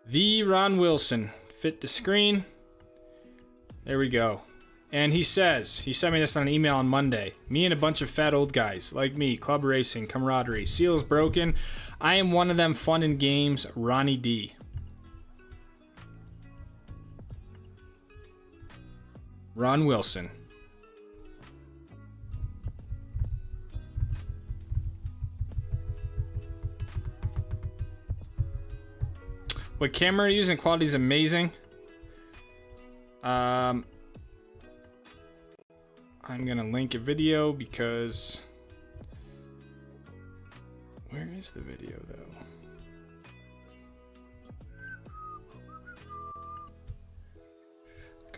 The Ron Wilson. Fit the screen. There we go. And he says, he sent me this on an email on Monday. Me and a bunch of fat old guys, like me, club racing, camaraderie, seals broken. I am one of them, fun and games, Ronnie D. Ron Wilson. What camera are you using? Quality is amazing. I'm gonna link a video because where is the video though?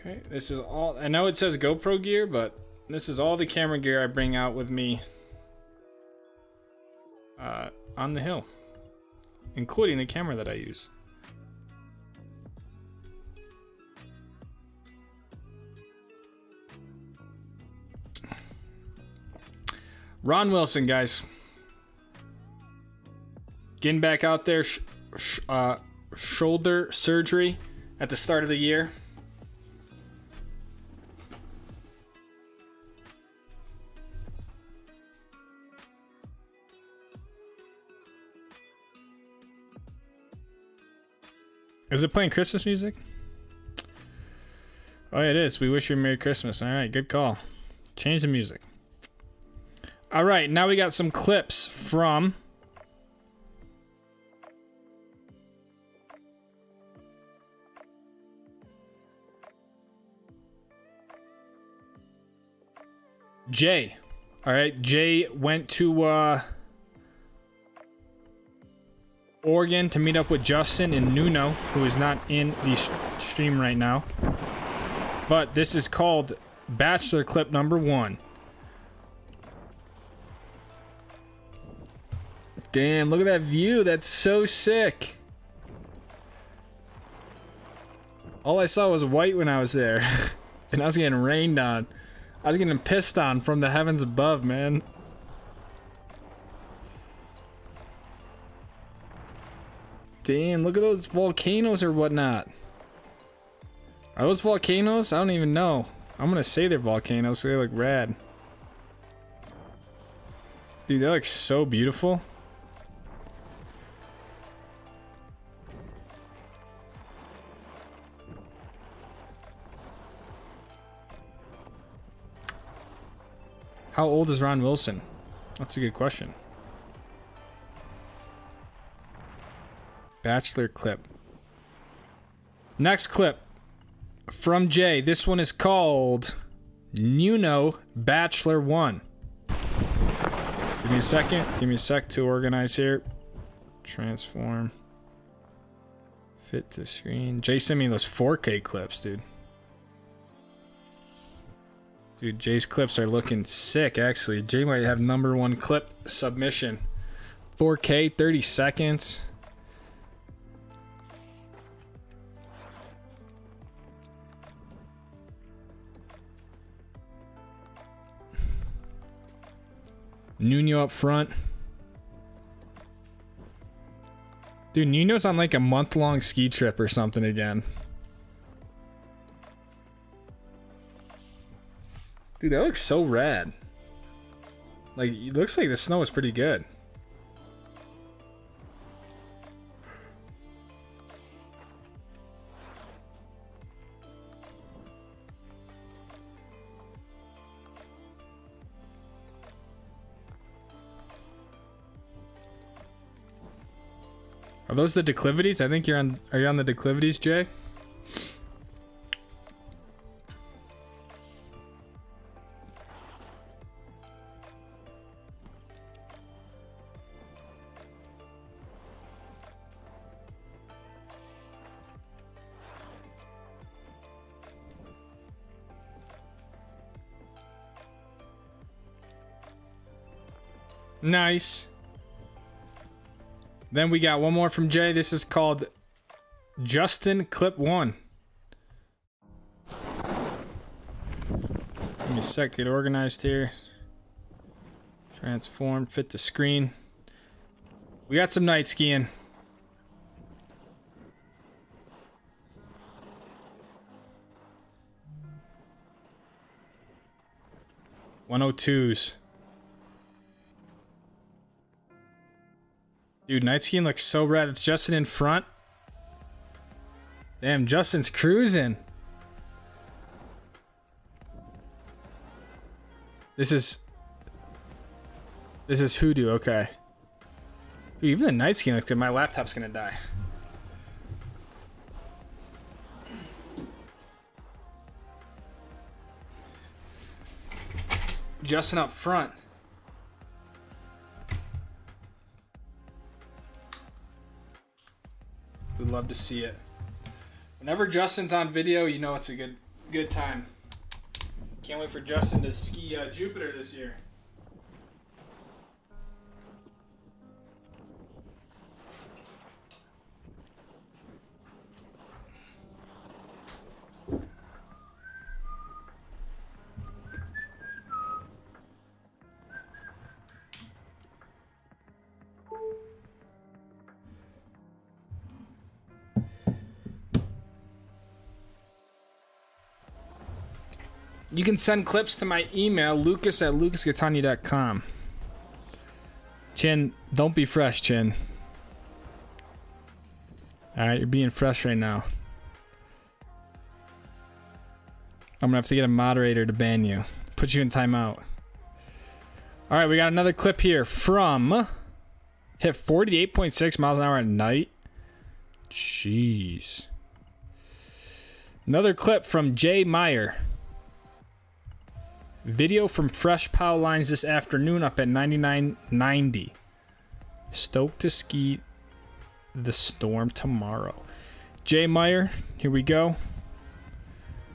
Okay, this is all. I know it says GoPro gear, but this is all the camera gear I bring out with me on the hill, including the camera that I use. Ron Wilson, guys. Getting back out there, shoulder surgery at the start of the year. Is it playing Christmas music? Oh, it is. We wish you a Merry Christmas. All right, good call. Change the music. All right, now we got some clips from Jay. All right, Jay went to Oregon to meet up with Justin and Nuno, who is not in the stream right now. But this is called Bachelor Clip number 1. Damn, look at that view. That's so sick. All I saw was white when I was there. And I was getting rained on. I was getting pissed on from the heavens above, man. Damn, look at those volcanoes or whatnot. Are those volcanoes? I don't even know. I'm gonna say they're volcanoes, so they look rad. Dude, they look so beautiful. How old is Ron Wilson? That's a good question. Bachelor clip. Next clip from Jay. This one is called Nuno Bachelor 1. Give me a second. Give me a sec to organize here. Transform. Fit to screen. Jay sent me those 4K clips, dude. Dude, Jay's clips are looking sick, actually. Jay might have #1 clip submission. 4K, 30 seconds. Nuno up front. Dude, Nuno's on like a month-long ski trip or something again. Dude, that looks so rad. Like, it looks like the snow is pretty good. Are those the declivities? I think you're on. Are you on the declivities, Jay? Nice. Then we got one more from Jay. This is called Justin Clip 1. Give me a sec to get organized here. Transform, fit to screen. We got some night skiing. (102s). Dude, night skiing looks so rad. It's Justin in front. Damn, Justin's cruising. This is Hoodoo, okay. Dude, even the night skiing looks good. My laptop's gonna die. Justin up front. We'd love to see it. Whenever Justin's on video, you know it's a good time. Can't wait for Justin to ski Jupiter this year. You can send clips to my email, lucas@lucasgatanya.com. Chin, don't be fresh, Chin. Alright, you're being fresh right now. I'm gonna have to get a moderator to ban you. Put you in timeout. Alright, we got another clip here from... Hit 48.6 miles an hour at night. Jeez. Another clip from Jay Meyer. Video from Fresh Pow Lines this afternoon up at 99.90. Stoked to ski the storm tomorrow. Jay Meyer, here we go.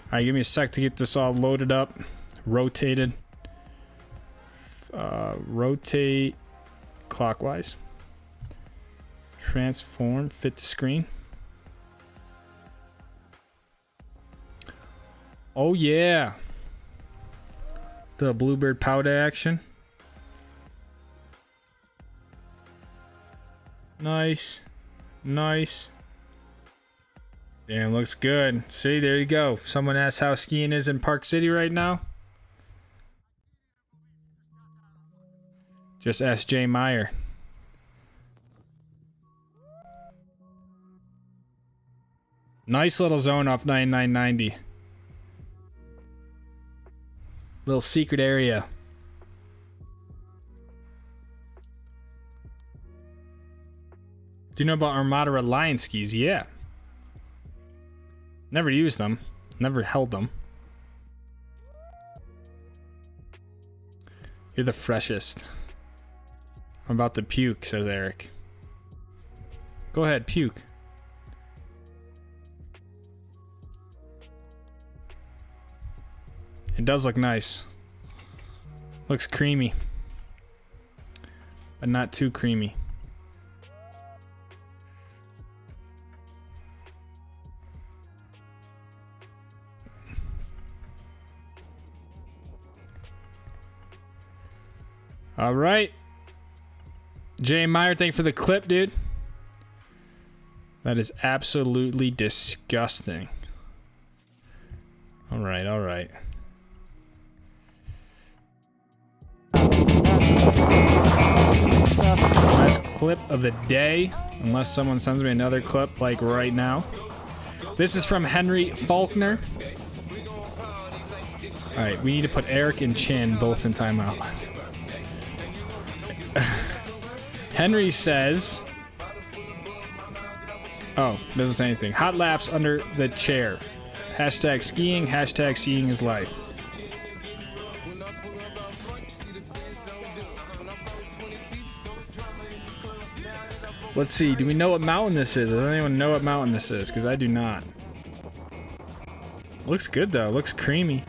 Alright, give me a sec to get this all loaded up. Rotated. Rotate clockwise. Transform, fit to screen. Oh yeah. The Bluebird powder action. Nice. Nice. Damn, looks good. See, there you go. Someone asked how skiing is in Park City right now. Just ask Jay Meyer. Nice little zone off 9990. Little secret area. Do you know about Armada Reliance skis? Yeah. Never used them. Never held them. You're the freshest. I'm about to puke, says Eric. Go ahead, puke. It does look nice. Looks creamy. But not too creamy. All right. Jay Meyer, thank you for the clip, dude. That is absolutely disgusting. All right, all right. Last clip of the day, unless someone sends me another clip like right now. This is from Henry Faulkner. All right, we need to put Eric and Chin both in timeout. Henry says, oh, doesn't say anything. Hot laps under the chair. Hashtag skiing. Hashtag seeing is life. Let's see. Do we know what mountain this is? Does anyone know what mountain this is? Because I do not. Looks good though. Looks creamy.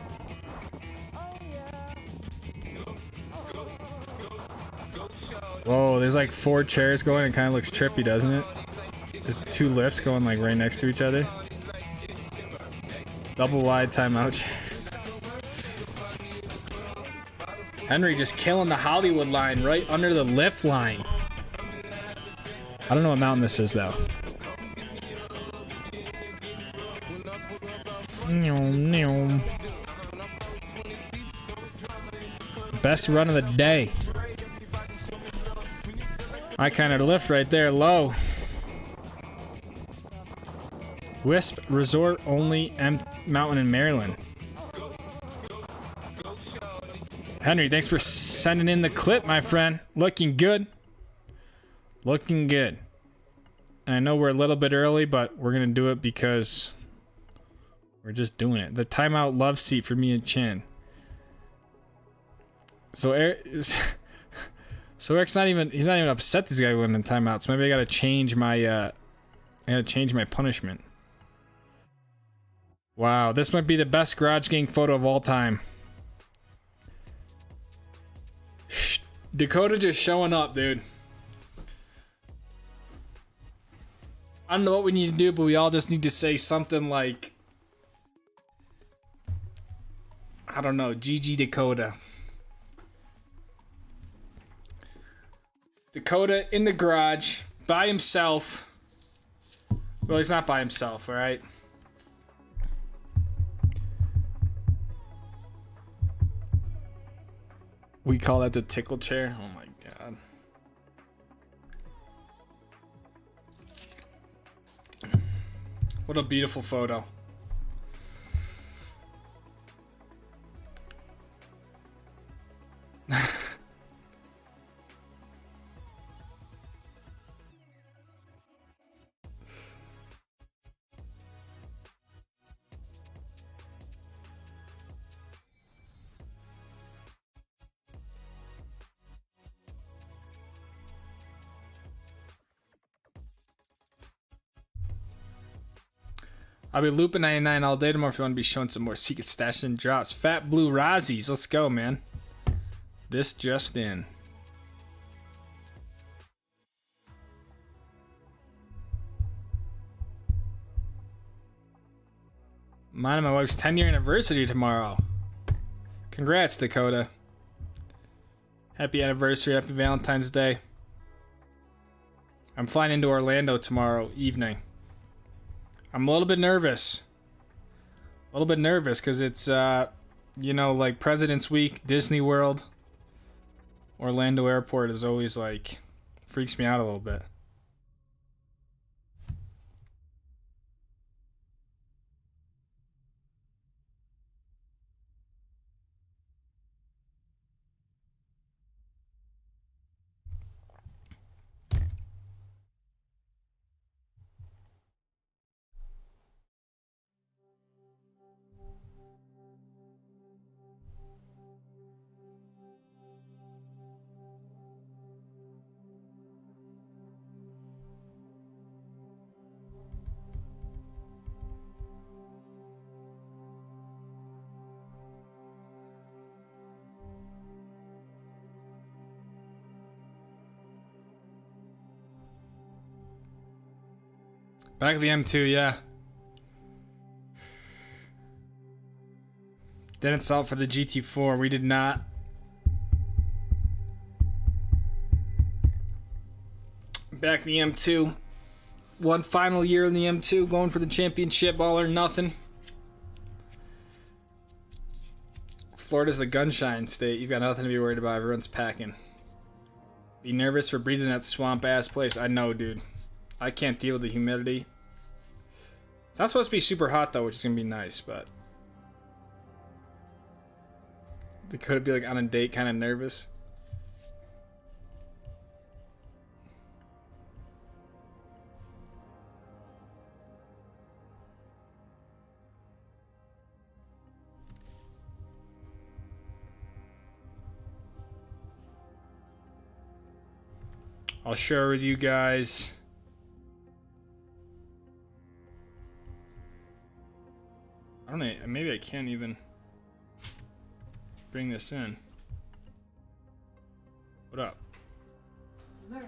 Whoa, there's like 4 chairs going. It kind of looks trippy, doesn't it? There's 2 lifts going like right next to each other. Double wide timeout. Henry just killing the Hollywood line right under the lift line. I don't know what mountain this is though. Best run of the day. My kind of lift right there, low. Wisp Resort only mountain in Maryland. Henry, thanks for sending in the clip, my friend. Looking good. Looking good. And I know we're a little bit early, but we're going to do it because we're just doing it. The timeout love seat for me and Chin. So Eric is... So Eric's not even, he's not even upset this guy went in timeout, so maybe I gotta change my, punishment. Wow, this might be the best Garage Gang photo of all time. Shh, Dakota just showing up, dude. I don't know what we need to do, but we all just need to say something like, I don't know, GG Dakota. Dakota in the garage by himself. Well, he's not by himself, all right? We call that the tickle chair. Oh my god. What a beautiful photo. I'll be looping 99 all day tomorrow if you want to be showing some more secret stashes and drops. Fat Blue Razzies. Let's go, man. This just in. Mine and my wife's 10-year anniversary tomorrow. Congrats, Dakota. Happy anniversary. Happy Valentine's Day. I'm flying into Orlando tomorrow evening. I'm a little bit nervous. A little bit nervous because it's, you know, like President's Week, Disney World. Orlando Airport is always like, freaks me out a little bit. Back at the M2, yeah. Didn't sell for the GT4. We did not. Back in the M2. One final year in the M2, going for the championship, all or nothing. Florida's the gunshine state. You've got nothing to be worried about. Everyone's packing. Be nervous for breathing that swamp ass place. I know, dude. I can't deal with the humidity. It's not supposed to be super hot though, which is gonna be nice, but they could be like on a date, kind of nervous. I'll share with you guys. I don't know, maybe I can't even bring this in. What up? I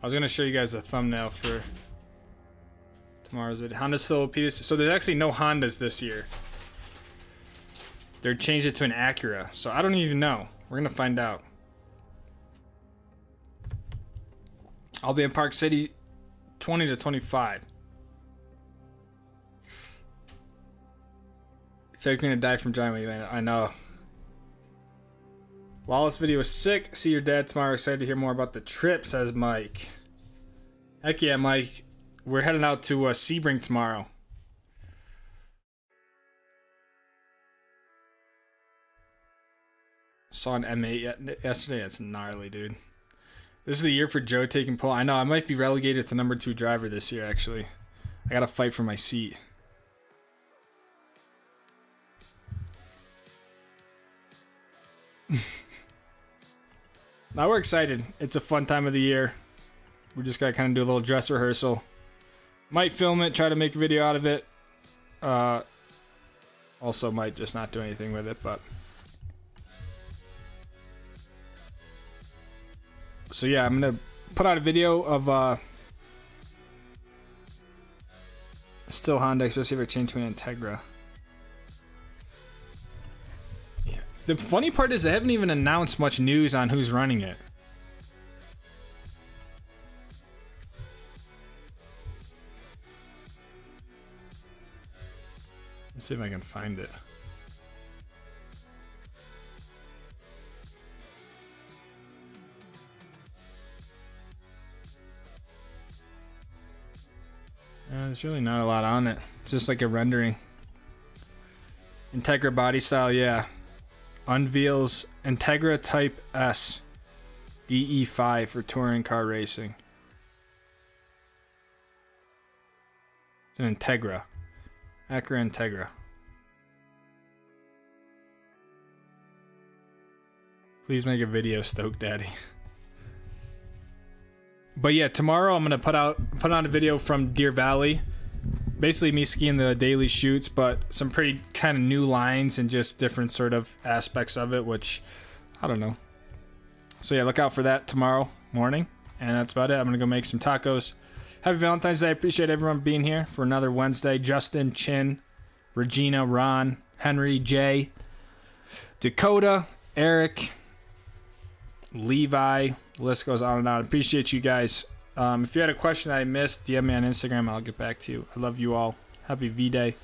was gonna show you guys a thumbnail for tomorrow's video. Honda still Peters. So there's actually no Hondas this year. They're changed it to an Acura. So I don't even know. We're gonna find out. I'll be in Park City 20 to 25. I feel like you're gonna die from driving. I know. Lawless video was sick. See your dad tomorrow. Excited to hear more about the trip, says Mike. Heck yeah, Mike. We're heading out to Sebring tomorrow. Saw an M8 yesterday. That's gnarly, dude. This is the year for Joe taking pole. I know, I might be relegated to number 2 driver this year, actually. I gotta fight for my seat. Now we're excited. It's a fun time of the year. We just gotta kind of do a little dress rehearsal. Might film it, try to make a video out of it. Also might just not do anything with it, but... So yeah, I'm gonna put out a video of still Honda, especially if I change to an Integra. Yeah. The funny part is they haven't even announced much news on who's running it. Let's see if I can find it. There's really not a lot on it. It's just like a rendering. Integra body style, yeah. Unveils Integra Type S DE5 for touring car racing. It's an Integra. Acura Integra. Please make a video, Stoke Daddy. But yeah, tomorrow I'm gonna put on a video from Deer Valley. Basically me skiing the daily shoots, but some pretty kind of new lines and just different sort of aspects of it, which I don't know. So yeah, look out for that tomorrow morning. And that's about it. I'm gonna go make some tacos. Happy Valentine's Day. I appreciate everyone being here for another Wednesday. Justin, Chin, Regina, Ron, Henry, Jay, Dakota, Eric, Levi, the list goes on and on. Appreciate you guys. If you had a question that I missed, DM me on Instagram. I'll get back to you. I love you all. Happy V-Day.